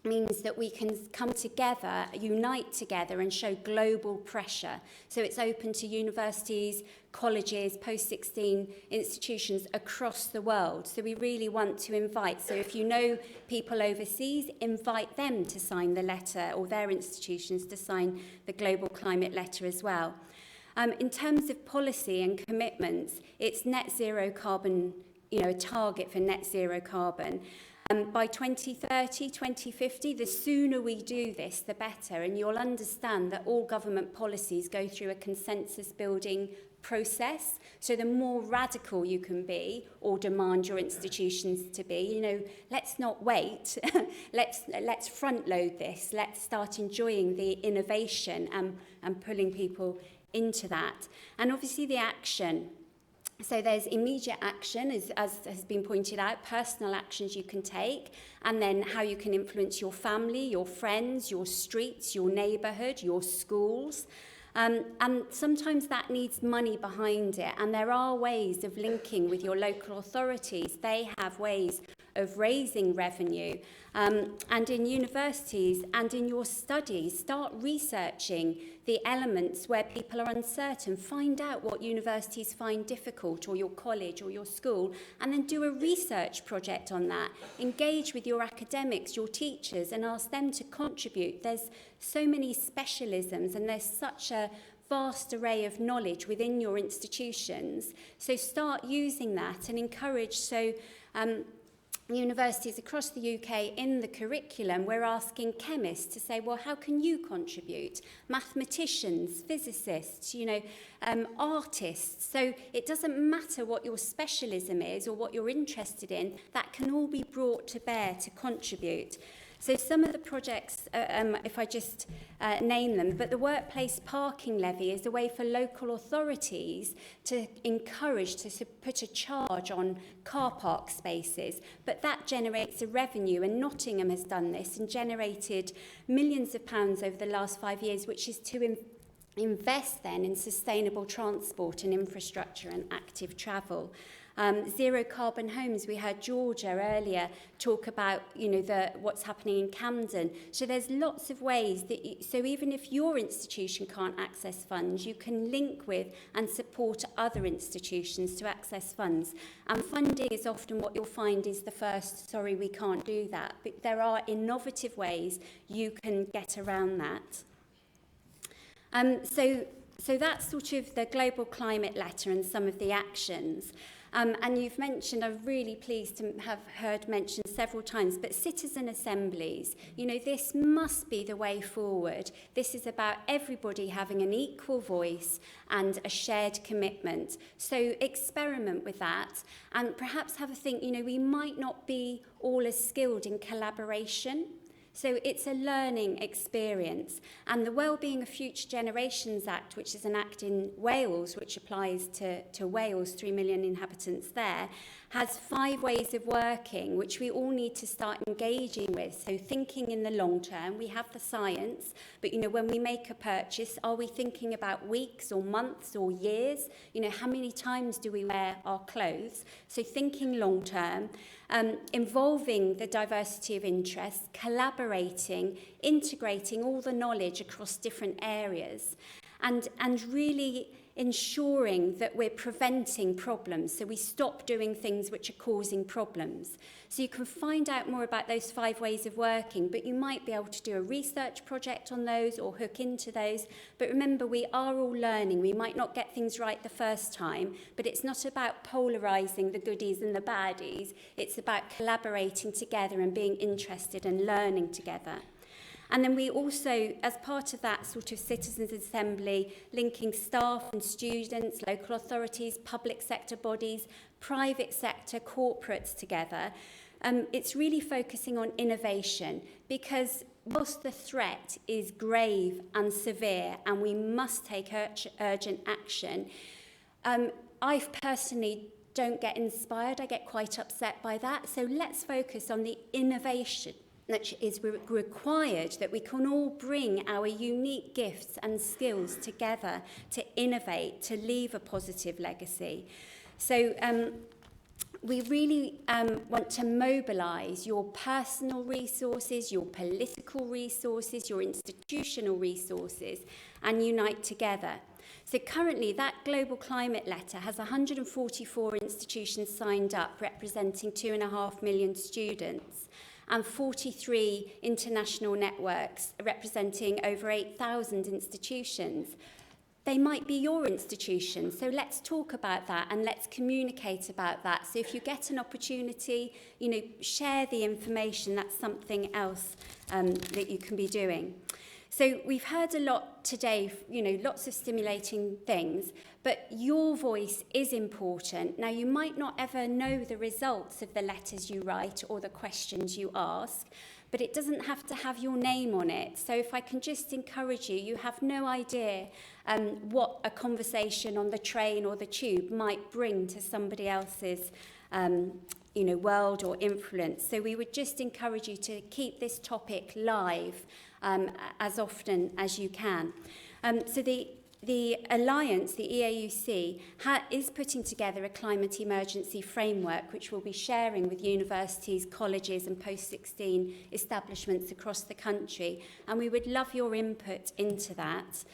means that we can come together, unite together, and show global pressure. So it's open to universities, colleges, post-16 institutions across the world. So we really want to invite. So if you know people overseas, invite them to sign the letter, or their institutions to sign the global climate letter as well. In terms of policy and commitments, it's net zero carbon, a target for net zero carbon. By 2030, 2050, the sooner we do this, the better. And you'll understand that all government policies go through a consensus building process. So the more radical you can be or demand your institutions to be, let's not wait. let's front load this. Let's start enjoying the innovation and pulling people into that. And obviously the action. So there's immediate action, as has been pointed out, personal actions you can take, and then how you can influence your family, your friends, your streets, your neighbourhood, your schools. And sometimes that needs money behind it, and there are ways of linking with your local authorities. They have ways of raising revenue. And in universities and in your studies, start researching the elements where people are uncertain. Find out what universities find difficult, or your college or your school, and then do a research project on that. Engage with your academics, your teachers, and ask them to contribute. There's so many specialisms, and there's such a vast array of knowledge within your institutions. So start using that and encourage. Universities across the UK, in the curriculum, we're asking chemists to say, well, how can you contribute? Mathematicians, physicists, artists. So it doesn't matter what your specialism is or what you're interested in, that can all be brought to bear to contribute. So some of the projects, if I just name them, but the workplace parking levy is a way for local authorities to encourage to put a charge on car park spaces, but that generates a revenue, and Nottingham has done this and generated millions of pounds over the last 5 years, which is to invest then in sustainable transport and infrastructure and active travel. Zero carbon homes, we heard Georgia earlier talk about, what's happening in Camden. So there's lots of ways that, so even if your institution can't access funds, you can link with and support other institutions to access funds. And funding is often what you'll find is the first, sorry, we can't do that. But there are innovative ways you can get around that. So that's sort of the global climate letter and some of the actions. And you've mentioned, I'm really pleased to have heard mentioned several times, but citizen assemblies, this must be the way forward. This is about everybody having an equal voice and a shared commitment. So experiment with that and perhaps have a think, we might not be all as skilled in collaboration. So it's a learning experience. And the Wellbeing of Future Generations Act, which is an act in Wales, which applies to Wales, 3 million inhabitants there, has 5 ways of working, which we all need to start engaging with. So thinking in the long term, we have the science, but when we make a purchase, are we thinking about weeks or months or years? How many times do we wear our clothes? So thinking long term, involving the diversity of interests, collaborating, integrating all the knowledge across different areas, and really ensuring that we're preventing problems, so we stop doing things which are causing problems. So you can find out more about those 5 ways of working, but you might be able to do a research project on those or hook into those. But remember, we are all learning. We might not get things right the first time, but it's not about polarising the goodies and the baddies. It's about collaborating together and being interested and learning together. And then we also, as part of that sort of citizens' assembly, linking staff and students, local authorities, public sector bodies, private sector, corporates together, it's really focusing on innovation, because whilst the threat is grave and severe and we must take urgent action, I personally don't get inspired. I get quite upset by that. So let's focus on the innovation that is required, that we can all bring our unique gifts and skills together to innovate, to leave a positive legacy. So we really want to mobilise your personal resources, your political resources, your institutional resources, and unite together. So currently, that global climate letter has 144 institutions signed up, representing 2.5 million students, and 43 international networks representing over 8,000 institutions. They might be your institution, so let's talk about that and let's communicate about that. So if you get an opportunity, share the information. That's something else that you can be doing. So we've heard a lot today, lots of stimulating things, but your voice is important. Now, you might not ever know the results of the letters you write or the questions you ask, but it doesn't have to have your name on it. So if I can just encourage you, you have no idea what a conversation on the train or the tube might bring to somebody else's world or influence. So we would just encourage you to keep this topic live as often as you can. So the Alliance, the EAUC, is putting together a climate emergency framework which we'll be sharing with universities, colleges and post-16 establishments across the country, and we would love your input into that.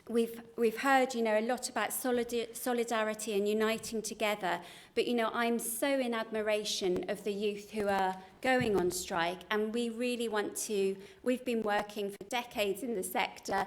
We've heard, a lot about solidarity and uniting together, but, I'm so in admiration of the youth who are going on strike, and we really want to, we've been working for decades in the sector,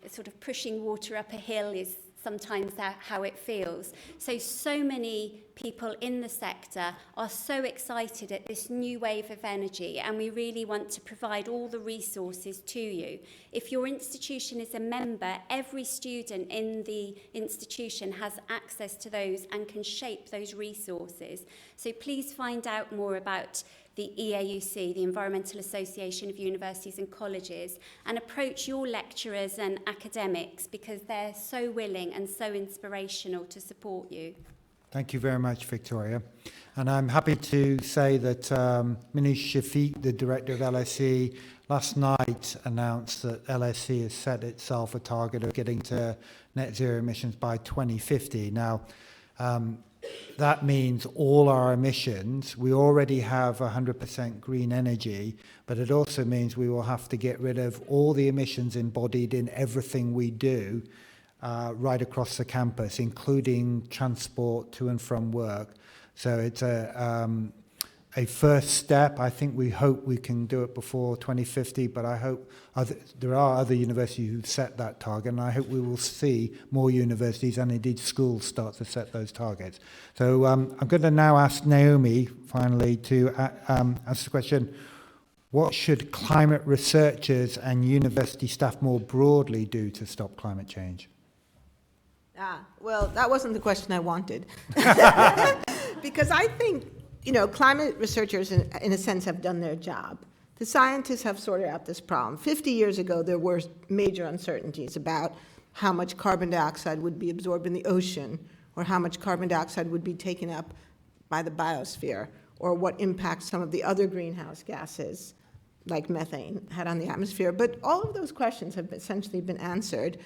sort of pushing water up a hill is sometimes how it feels. So many people in the sector are so excited at this new wave of energy, and we really want to provide all the resources to you. If your institution is a member, every student in the institution has access to those and can shape those resources. So please find out more about the EAUC, the Environmental Association of Universities and Colleges, and approach your lecturers and academics because they're so willing and so inspirational to support you. Thank you very much, Victoria. And I'm happy to say that Manish Shafiq, the director of LSE, last night announced that LSE has set itself a target of getting to net zero emissions by 2050. Now, that means all our emissions. We already have 100% green energy, but it also means we will have to get rid of all the emissions embodied in everything we do right across the campus, including transport to and from work. So it's a first step. I think we hope we can do it before 2050, but I hope there are other universities who've set that target, and I hope we will see more universities and indeed schools start to set those targets. So I'm going to now ask Naomi, finally, to ask the question, what should climate researchers and university staff more broadly do to stop climate change? Well, that wasn't the question I wanted. Because I think, climate researchers, in a sense, have done their job. The scientists have sorted out this problem. 50 years ago, there were major uncertainties about how much carbon dioxide would be absorbed in the ocean, or how much carbon dioxide would be taken up by the biosphere, or what impact some of the other greenhouse gases, like methane, had on the atmosphere. But all of those questions have essentially been answered,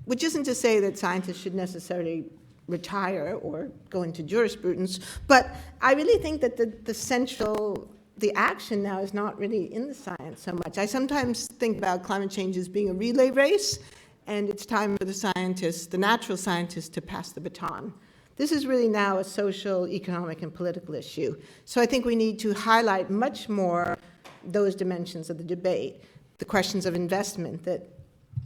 which isn't to say that scientists should necessarily retire or go into jurisprudence, but I really think that the action now is not really in the science so much. I sometimes think about climate change as being a relay race, and it's time for the scientists, the natural scientists, to pass the baton. This is really now a social, economic, and political issue. So I think we need to highlight much more those dimensions of the debate, the questions of investment that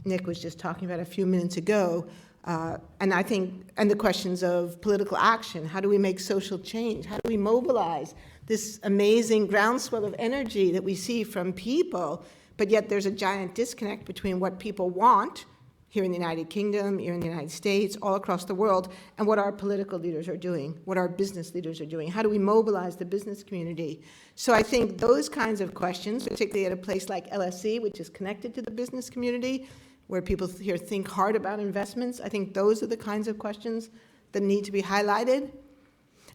Nick was just talking about a few minutes ago, and the questions of political action. How do we make social change? How do we mobilize this amazing groundswell of energy that we see from people, but yet there's a giant disconnect between what people want here in the United Kingdom, here in the United States, all across the world, and what our political leaders are doing, what our business leaders are doing. How do we mobilize the business community? So I think those kinds of questions, particularly at a place like LSE, which is connected to the business community, where people here think hard about investments, I think those are the kinds of questions that need to be highlighted.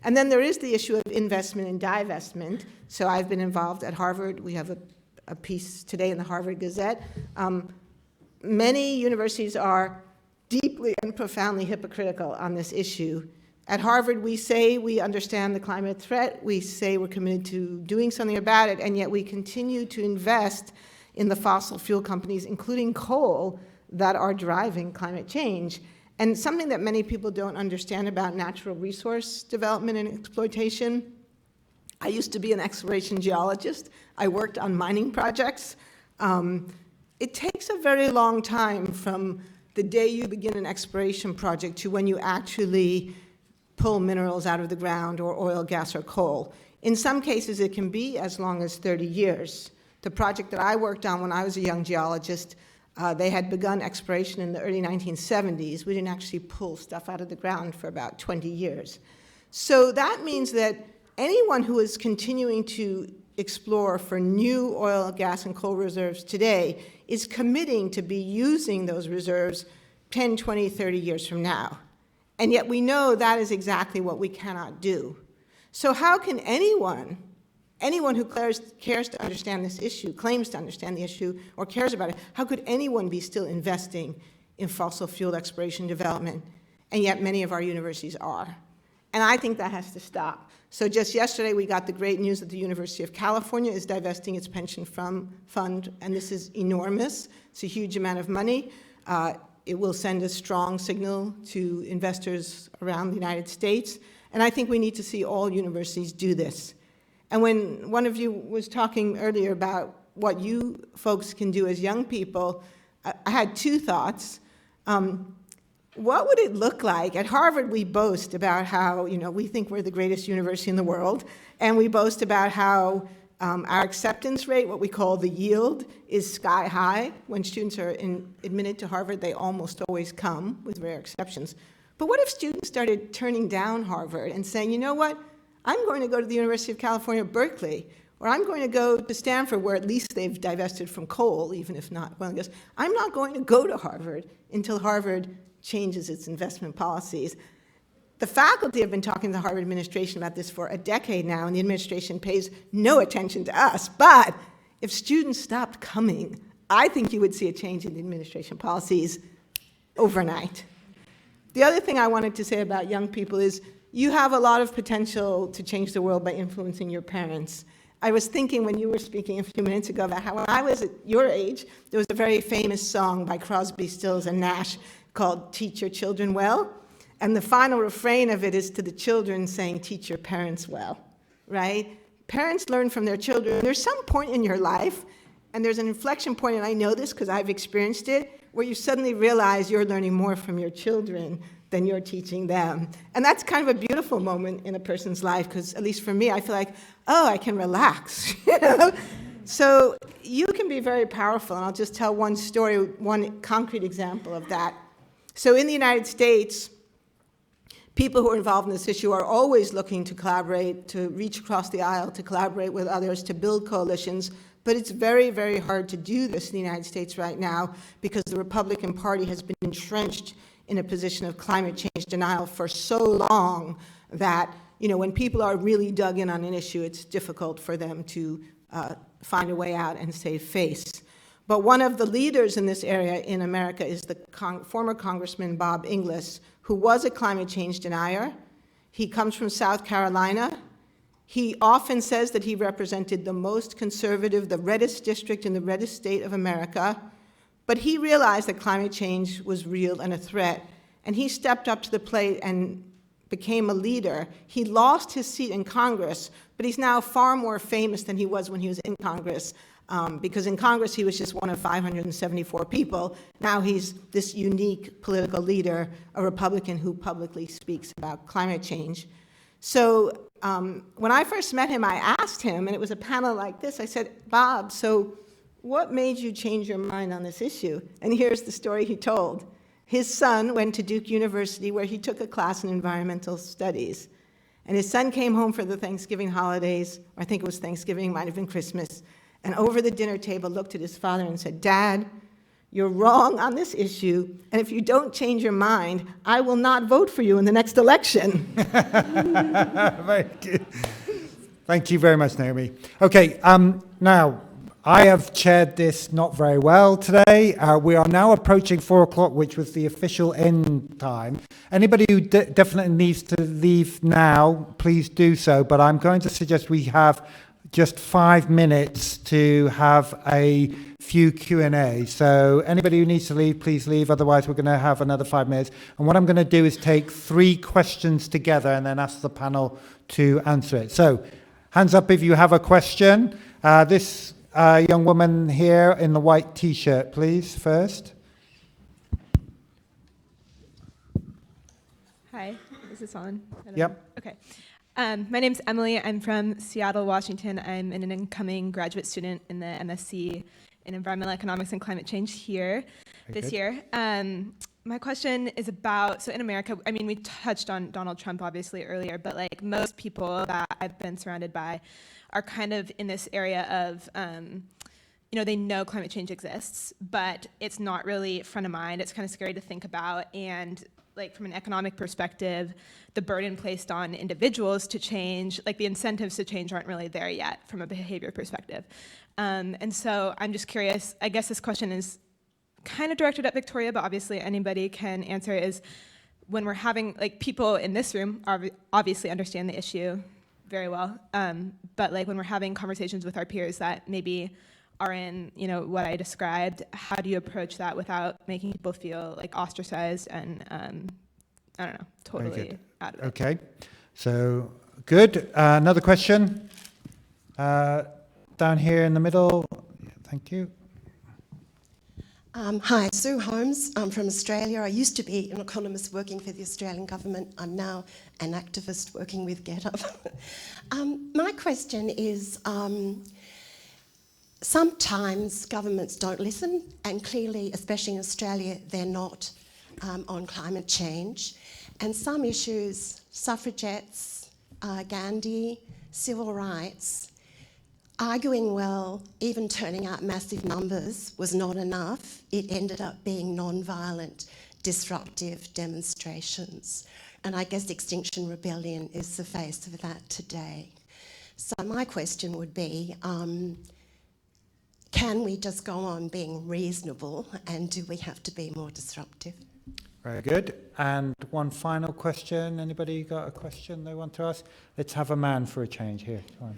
And then there is the issue of investment and divestment. So I've been involved at Harvard. We have a piece today in the Harvard Gazette. Many universities are deeply and profoundly hypocritical on this issue. At Harvard, we say we understand the climate threat. We say we're committed to doing something about it, and yet we continue to invest in the fossil fuel companies, including coal, that are driving climate change. And something that many people don't understand about natural resource development and exploitation, I used to be an exploration geologist. I worked on mining projects. It takes a very long time from the day you begin an exploration project to when you actually pull minerals out of the ground, or oil, gas, or coal. In some cases, it can be as long as 30 years. The project that I worked on when I was a young geologist, they had begun exploration in the early 1970s. We didn't actually pull stuff out of the ground for about 20 years. So that means that anyone who is continuing to explore for new oil, gas, and coal reserves today is committing to be using those reserves 10, 20, 30 years from now. And yet we know that is exactly what we cannot do. So how can anyone who cares to understand this issue, claims to understand the issue, or cares about it, how could anyone be still investing in fossil fuel exploration and development? And yet many of our universities are. And I think that has to stop. So just yesterday we got the great news that the University of California is divesting its pension fund, and this is enormous. It's a huge amount of money. It will send a strong signal to investors around the United States. And I think we need to see all universities do this. And when one of you was talking earlier about what you folks can do as young people, I had two thoughts. What would it look like? At Harvard, we boast about how, we think we're the greatest university in the world, and we boast about how our acceptance rate, what we call the yield, is sky high. When students are admitted to Harvard, they almost always come, with rare exceptions. But what if students started turning down Harvard and saying, you know what, I'm going to go to the University of California, Berkeley, or I'm going to go to Stanford, where at least they've divested from coal, even if not oil and gas. I'm not going to go to Harvard until Harvard changes its investment policies. The faculty have been talking to the Harvard administration about this for a decade now, and the administration pays no attention to us. But if students stopped coming, I think you would see a change in the administration policies overnight. The other thing I wanted to say about young people is you have a lot of potential to change the world by influencing your parents. I was thinking when you were speaking a few minutes ago about how when I was at your age, there was a very famous song by Crosby, Stills, and Nash called Teach Your Children Well. And the final refrain of it is to the children saying, teach your parents well, right? Parents learn from their children. There's some point in your life, and there's an inflection point, and I know this because I've experienced it, where you suddenly realize you're learning more from your children than you're teaching them. And that's kind of a beautiful moment in a person's life, because at least for me, I feel like, oh, I can relax, So you can be very powerful, and I'll just tell one story, one concrete example of that. So in the United States, people who are involved in this issue are always looking to collaborate, to reach across the aisle, to collaborate with others, to build coalitions. But it's very, very hard to do this in the United States right now because the Republican Party has been entrenched in a position of climate change denial for so long that, when people are really dug in on an issue, it's difficult for them to find a way out and save face. But one of the leaders in this area in America is the former Congressman Bob Inglis, who was a climate change denier. He comes from South Carolina. He often says that he represented the most conservative, the reddest district in the reddest state of America. But he realized that climate change was real and a threat. And he stepped up to the plate and became a leader. He lost his seat in Congress, but he's now far more famous than he was when he was in Congress. Because in Congress, he was just one of 574 people. Now he's this unique political leader, a Republican who publicly speaks about climate change. So when I first met him, I asked him, and it was a panel like this, I said, Bob, so what made you change your mind on this issue? And here's the story he told. His son went to Duke University, where he took a class in environmental studies. And his son came home for the Thanksgiving holidays, or I think it was Thanksgiving, might have been Christmas, and over the dinner table looked at his father and said, Dad, you're wrong on this issue, and if you don't change your mind, I will not vote for you in the next election. Very good. Thank you very much, Naomi. Okay, now, I have chaired this not very well today. We are now approaching 4 o'clock, which was the official end time. Anybody who definitely needs to leave now, please do so, but I'm going to suggest we have just 5 minutes to have a few Q&A. So anybody who needs to leave, please leave. Otherwise, we're going to have another 5 minutes. And what I'm going to do is take 3 questions together and then ask the panel to answer it. So hands up if you have a question. This young woman here in the white T-shirt, please, first. Hi, is this on? Yep. Okay. My name's Emily. I'm from Seattle, Washington. I'm an incoming graduate student in the MSc in Environmental Economics and Climate Change here this year. My question is about, so in America, I mean, we touched on Donald Trump obviously earlier, but like most people that I've been surrounded by are kind of in this area of, you know, they know climate change exists, but it's not really front of mind. It's kind of scary to think about. And like from an economic perspective, the burden placed on individuals to change, like the incentives to change aren't really there yet from a behavior perspective. And so I'm just curious, I guess this question is kind of directed at Victoria, but obviously anybody can answer, is when we're having, like, people in this room obviously understand the issue very well, but like when we're having conversations with our peers that maybe are in, you know, what I described, how do you approach that without making people feel like ostracized and, I don't know, totally out of it? Okay, so good. Another question? Down here in the middle. Thank you. Hi, Sue Holmes. I'm from Australia. I used to be an economist working for the Australian government. I'm now an activist working with Get Up. My question is, sometimes governments don't listen, and clearly, especially in Australia, they're not on climate change. And some issues, suffragettes, Gandhi, civil rights, arguing well, even turning out massive numbers was not enough. It ended up being non-violent, disruptive demonstrations. And I guess Extinction Rebellion is the face of that today. So my question would be, can we just go on being reasonable, and do we have to be more disruptive? Very good. And one final question. Anybody got a question they want to ask? Let's have a man for a change here. Come on.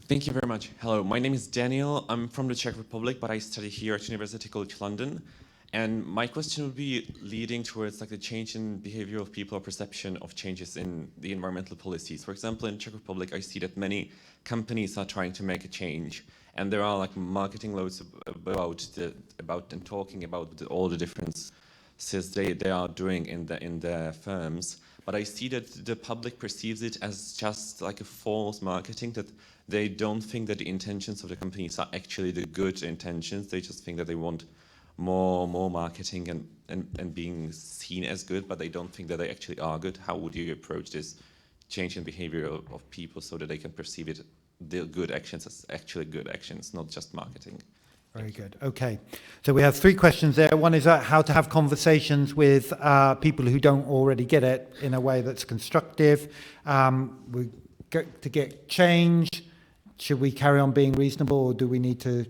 Thank you very much. Hello, my name is Daniel. I'm from the Czech Republic, but I study here at University College London. And my question would be leading towards like the change in behavior of people or perception of changes in the environmental policies. For example, in Czech Republic, I see that many companies are trying to make a change, and there are like marketing loads about and talking about all the differences they are doing in the firms. But I see that the public perceives it as just like a false marketing, that they don't think that the intentions of the companies are actually the good intentions. They just think that they want more marketing and being seen as good, but they don't think that they actually are good. How would you approach this change in behavior of people so that they can perceive it, the good actions, as actually good actions, not just marketing? Very good. Okay. So we have three questions there. One is how to have conversations with people who don't already get it in a way that's constructive. We to get change. Should we carry on being reasonable, or do we need to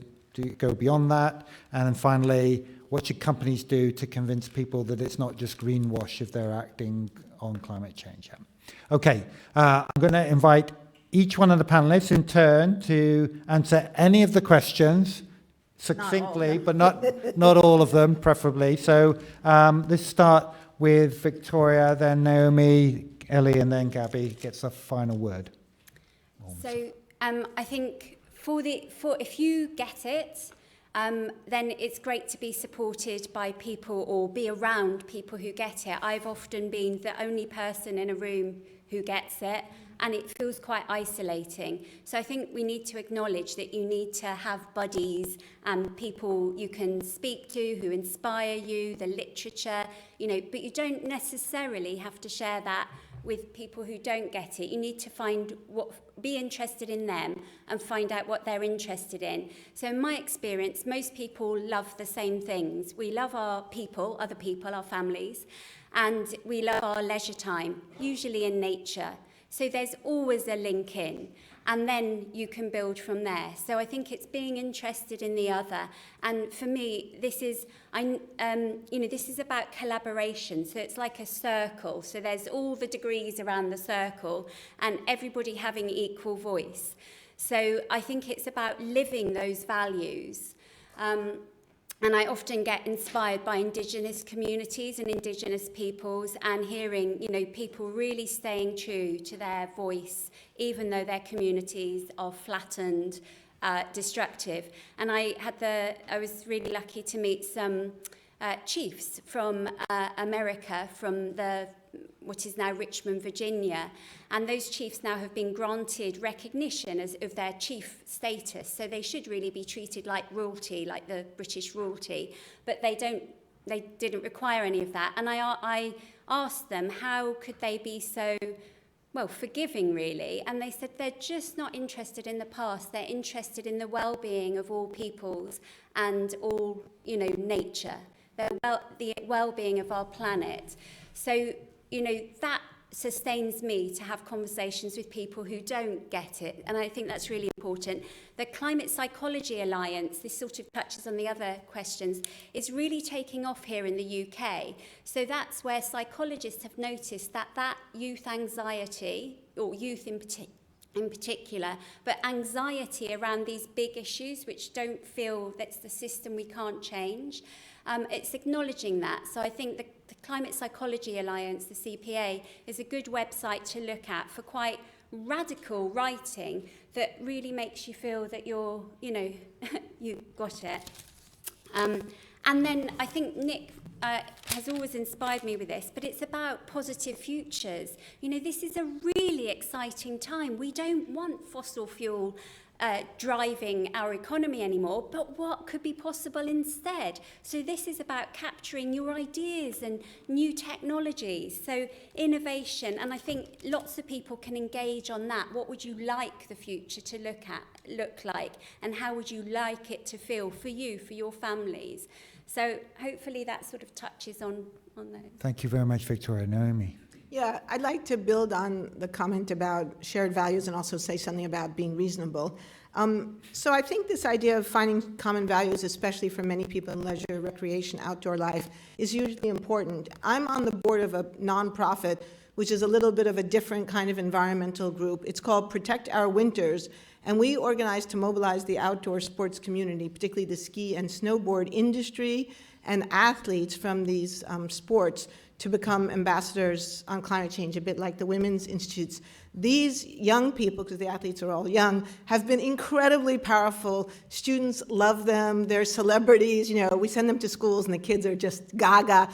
go beyond that? And then finally, what should companies do to convince people that it's not just greenwash if they're acting on climate change? Okay. I'm going to invite each one of the panelists in turn to answer any of the questions succinctly, but not all of them, preferably. So let's start with Victoria, then Naomi, Ellie, and then Gabby gets the final word. So I think if you get it, then it's great to be supported by people or be around people who get it. I've often been the only person in a room who gets it, and it feels quite isolating. So I think we need to acknowledge that you need to have buddies and people you can speak to who inspire you, the literature, but you don't necessarily have to share that with people who don't get it. You need to be interested in them and find out what they're interested in. So in my experience, most people love the same things. We love our people, other people, our families, and we love our leisure time, usually in nature. So there's always a link in, and then you can build from there. So I think it's being interested in the other. And for me, this is about collaboration. So it's like a circle. So there's all the degrees around the circle and everybody having equal voice. So I think it's about living those values. And I often get inspired by Indigenous communities and Indigenous peoples, and hearing, people really staying true to their voice, even though their communities are flattened, destructive. And I was really lucky to meet some chiefs from America, from what is now Richmond, Virginia. And those chiefs now have been granted recognition of their chief status. So they should really be treated like royalty, like the British royalty. But they didn't require any of that. And I asked them, how could they be so, well, forgiving, really? And they said they're just not interested in the past. They're interested in the well-being of all peoples and all, nature. The well-being of our planet. So, that sustains me to have conversations with people who don't get it, and I think that's really important. The Climate Psychology Alliance, this sort of touches on the other questions, is really taking off here in the UK. So that's where psychologists have noticed that youth anxiety, or youth in particular, but anxiety around these big issues which don't feel that's the system we can't change. It's acknowledging that. So I think the Climate Psychology Alliance, the CPA, is a good website to look at for quite radical writing that really makes you feel that you're, you got it. And then I think Nick has always inspired me with this, but it's about positive futures. This is a really exciting time. We don't want fossil fuel driving our economy anymore, but what could be possible instead? So this is about capturing your ideas and new technologies, so innovation, and I think lots of people can engage on that. What would you like the future to look like, and how would you like it to feel for you, for your families? So hopefully that sort of touches on those. Thank you very much, Victoria. Naomi. Yeah, I'd like to build on the comment about shared values and also say something about being reasonable. So I think this idea of finding common values, especially for many people in leisure, recreation, outdoor life, is hugely important. I'm on the board of a nonprofit, which is a little bit of a different kind of environmental group. It's called Protect Our Winters, and we organize to mobilize the outdoor sports community, particularly the ski and snowboard industry and athletes from these sports, to become ambassadors on climate change, a bit like the Women's Institutes. These young people, because the athletes are all young, have been incredibly powerful. Students love them. They're celebrities. We send them to schools and the kids are just gaga.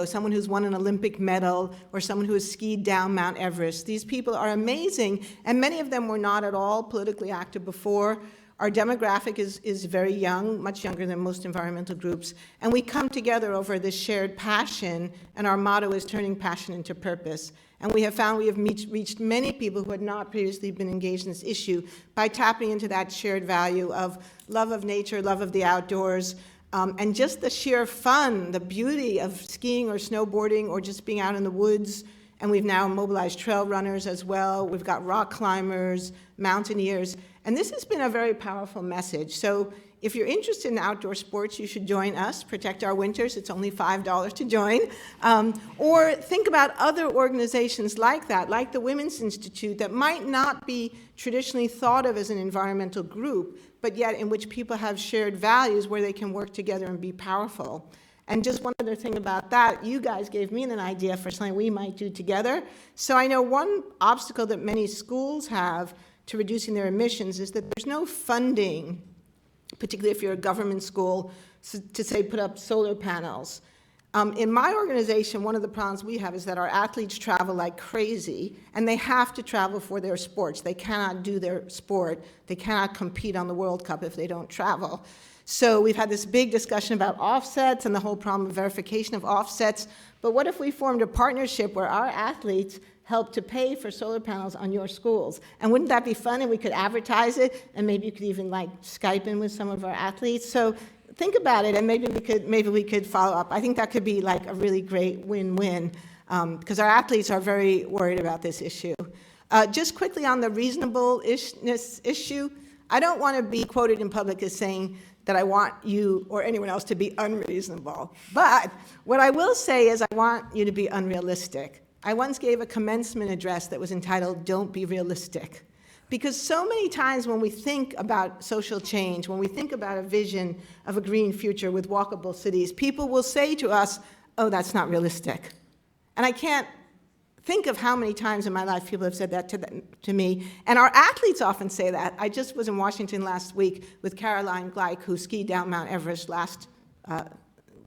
Someone who's won an Olympic medal or someone who has skied down Mount Everest. These people are amazing, and many of them were not at all politically active before. Our demographic is very young, much younger than most environmental groups, and we come together over this shared passion, and our motto is turning passion into purpose. And we have found we have reached many people who had not previously been engaged in this issue by tapping into that shared value of love of nature, love of the outdoors, and just the sheer fun, the beauty of skiing or snowboarding or just being out in the woods. And we've now mobilized trail runners as well. We've got rock climbers, mountaineers. And this has been a very powerful message. So if you're interested in outdoor sports, you should join us, Protect Our Winters. It's only $5 to join. Or think about other organizations like that, like the Women's Institute, that might not be traditionally thought of as an environmental group, but yet in which people have shared values where they can work together and be powerful. And just one other thing about that, you guys gave me an idea for something we might do together. So I know one obstacle that many schools have to reducing their emissions is that there's no funding, particularly if you're a government school, to say put up solar panels. In my organization, one of the problems we have is that our athletes travel like crazy, and they have to travel for their sports. They cannot do their sport. They cannot compete on the World Cup if they don't travel. So we've had this big discussion about offsets and the whole problem of verification of offsets. But what if we formed a partnership where our athletes help to pay for solar panels on your schools? And wouldn't that be fun? And we could advertise it, and maybe you could even Skype in with some of our athletes. So think about it, and maybe we could follow up. I think that could be a really great win-win, because our athletes are very worried about this issue. Just quickly on the reasonableness issue, I don't want to be quoted in public as saying that I want you or anyone else to be unreasonable. But what I will say is I want you to be unrealistic. I once gave a commencement address that was entitled, "Don't Be Realistic." Because so many times when we think about social change, when we think about a vision of a green future with walkable cities, people will say to us, "Oh, that's not realistic." And I can't think of how many times in my life people have said that to me. And our athletes often say that. I just was in Washington last week with Caroline Gleich, who skied down Mount Everest last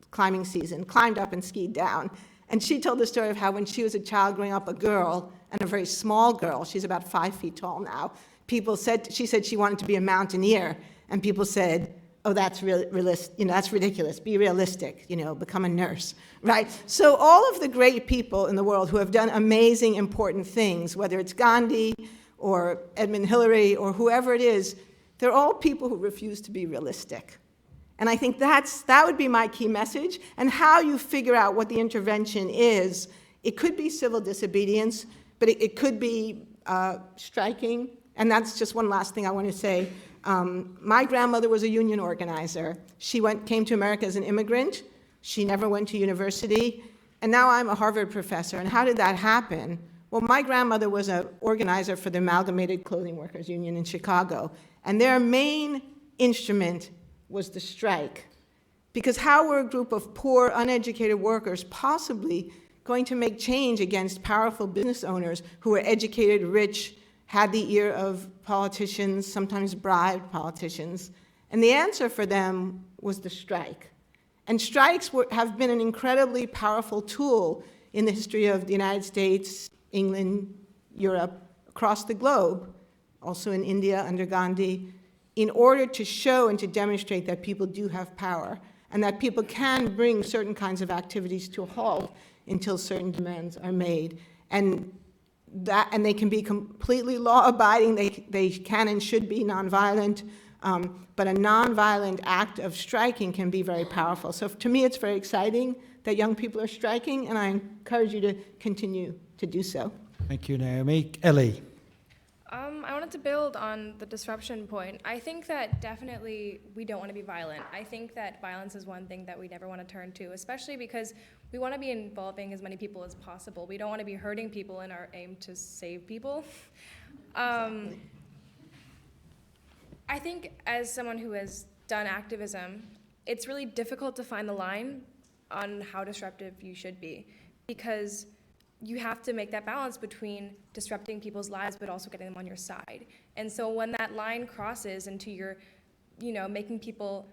climbing season, climbed up and skied down. And she told the story of how when she was a child growing up, a girl, and a very small girl, she's about 5 feet tall now, she said she wanted to be a mountaineer, and people said, oh, that's that's ridiculous, be realistic, become a nurse, right? So all of the great people in the world who have done amazing, important things, whether it's Gandhi or Edmund Hillary or whoever it is, they're all people who refuse to be realistic. And I think that would be my key message. And how you figure out what the intervention is, it could be civil disobedience, but it could be striking. And that's just one last thing I want to say. My grandmother was a union organizer. She came to America as an immigrant. She never went to university. And now I'm a Harvard professor. And how did that happen? Well, my grandmother was an organizer for the Amalgamated Clothing Workers Union in Chicago. And their main instrument was the strike. Because how were a group of poor, uneducated workers possibly going to make change against powerful business owners who were educated, rich, had the ear of politicians, sometimes bribed politicians? And the answer for them was the strike. And strikes have been an incredibly powerful tool in the history of the United States, England, Europe, across the globe, also in India under Gandhi, in order to show and to demonstrate that people do have power and that people can bring certain kinds of activities to a halt until certain demands are made. And they can be completely law-abiding, they can and should be nonviolent, but a nonviolent act of striking can be very powerful. So to me, it's very exciting that young people are striking, and I encourage you to continue to do so. Thank you, Naomi. Ellie. I wanted to build on the disruption point. I think that definitely we don't want to be violent. I think that violence is one thing that we never want to turn to, especially because we want to be involving as many people as possible. We don't want to be hurting people in our aim to save people. I think as someone who has done activism, it's really difficult to find the line on how disruptive you should be, because you have to make that balance between disrupting people's lives but also getting them on your side. And so when that line crosses into your, making people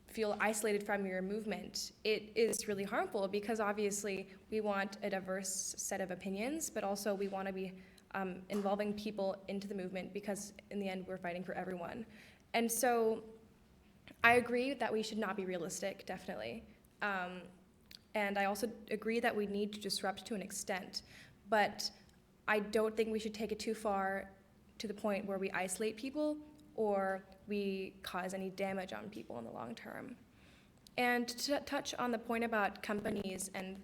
feel isolated from your movement, it is really harmful, because obviously we want a diverse set of opinions, but also we want to be involving people into the movement, because in the end we're fighting for everyone. And so I agree that we should not be realistic, definitely. And I also agree that we need to disrupt to an extent, but I don't think we should take it too far to the point where we isolate people or we cause any damage on people in the long term. And to touch on the point about companies and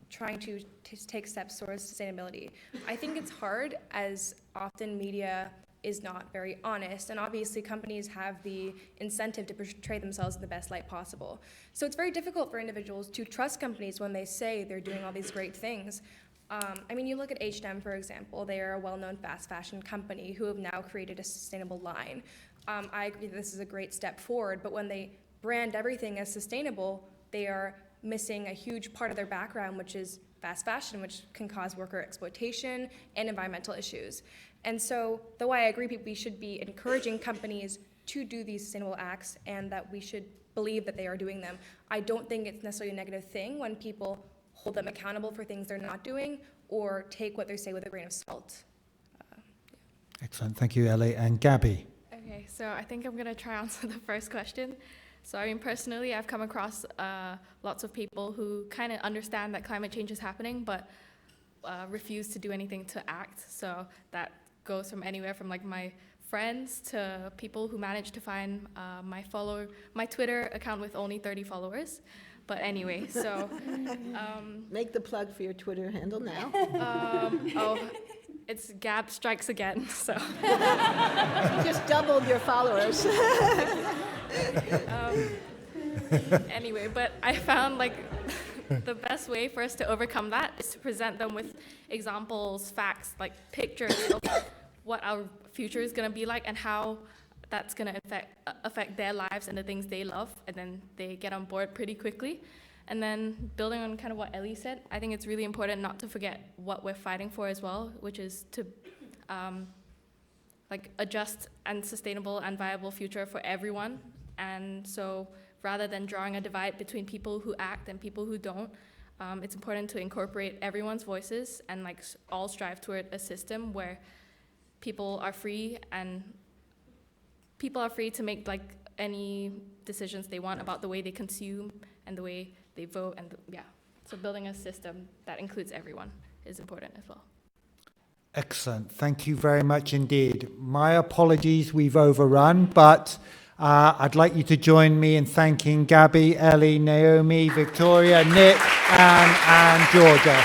trying to take steps towards sustainability, I think it's hard, as often media is not very honest, and obviously companies have the incentive to portray themselves in the best light possible. So it's very difficult for individuals to trust companies when they say they're doing all these great things. You look at H&M, for example. They are a well-known fast fashion company who have now created a sustainable line. I agree that this is a great step forward, but when they brand everything as sustainable, they are missing a huge part of their background, which is fast fashion, which can cause worker exploitation and environmental issues. And so, though I agree we should be encouraging companies to do these sustainable acts and that we should believe that they are doing them, I don't think it's necessarily a negative thing when people hold them accountable for things they're not doing or take what they say with a grain of salt. Excellent. Thank you, Ellie. And Gabby. Okay, so I think I'm going to try answer the first question. So personally, I've come across lots of people who kind of understand that climate change is happening, but refuse to do anything to act. So that goes from anywhere from my friends to people who manage to find my Twitter account with only 30 followers. But anyway, so make the plug for your Twitter handle now. It's Gab Strikes Again. So you just doubled your followers. Anyway, but I found the best way for us to overcome that is to present them with examples, facts, pictures of what our future is going to be like and how that's going to affect their lives and the things they love, and then they get on board pretty quickly. And then building on kind of what Ellie said, I think it's really important not to forget what we're fighting for as well, which is to a just and sustainable and viable future for everyone. And so rather than drawing a divide between people who act and people who don't, It's important to incorporate everyone's voices and like all strive toward a system where people are free to make like any decisions they want about the way they consume and the way they vote, and so building a system that includes everyone is important as well. Excellent. Thank you very much indeed. My apologies, we've overrun, but I'd like you to join me in thanking Gabby, Ellie, Naomi, Victoria, Nick, Anne, and Georgia.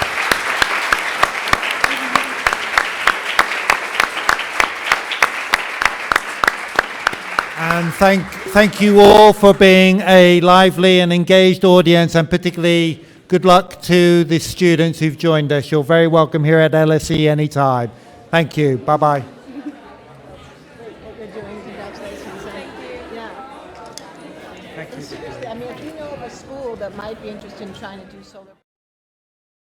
And thank you all for being a lively and engaged audience, and particularly good luck to the students who've joined us. You're very welcome here at LSE anytime. Thank you. Bye-bye. Seriously, I mean, if you know of a school that might be interested in trying to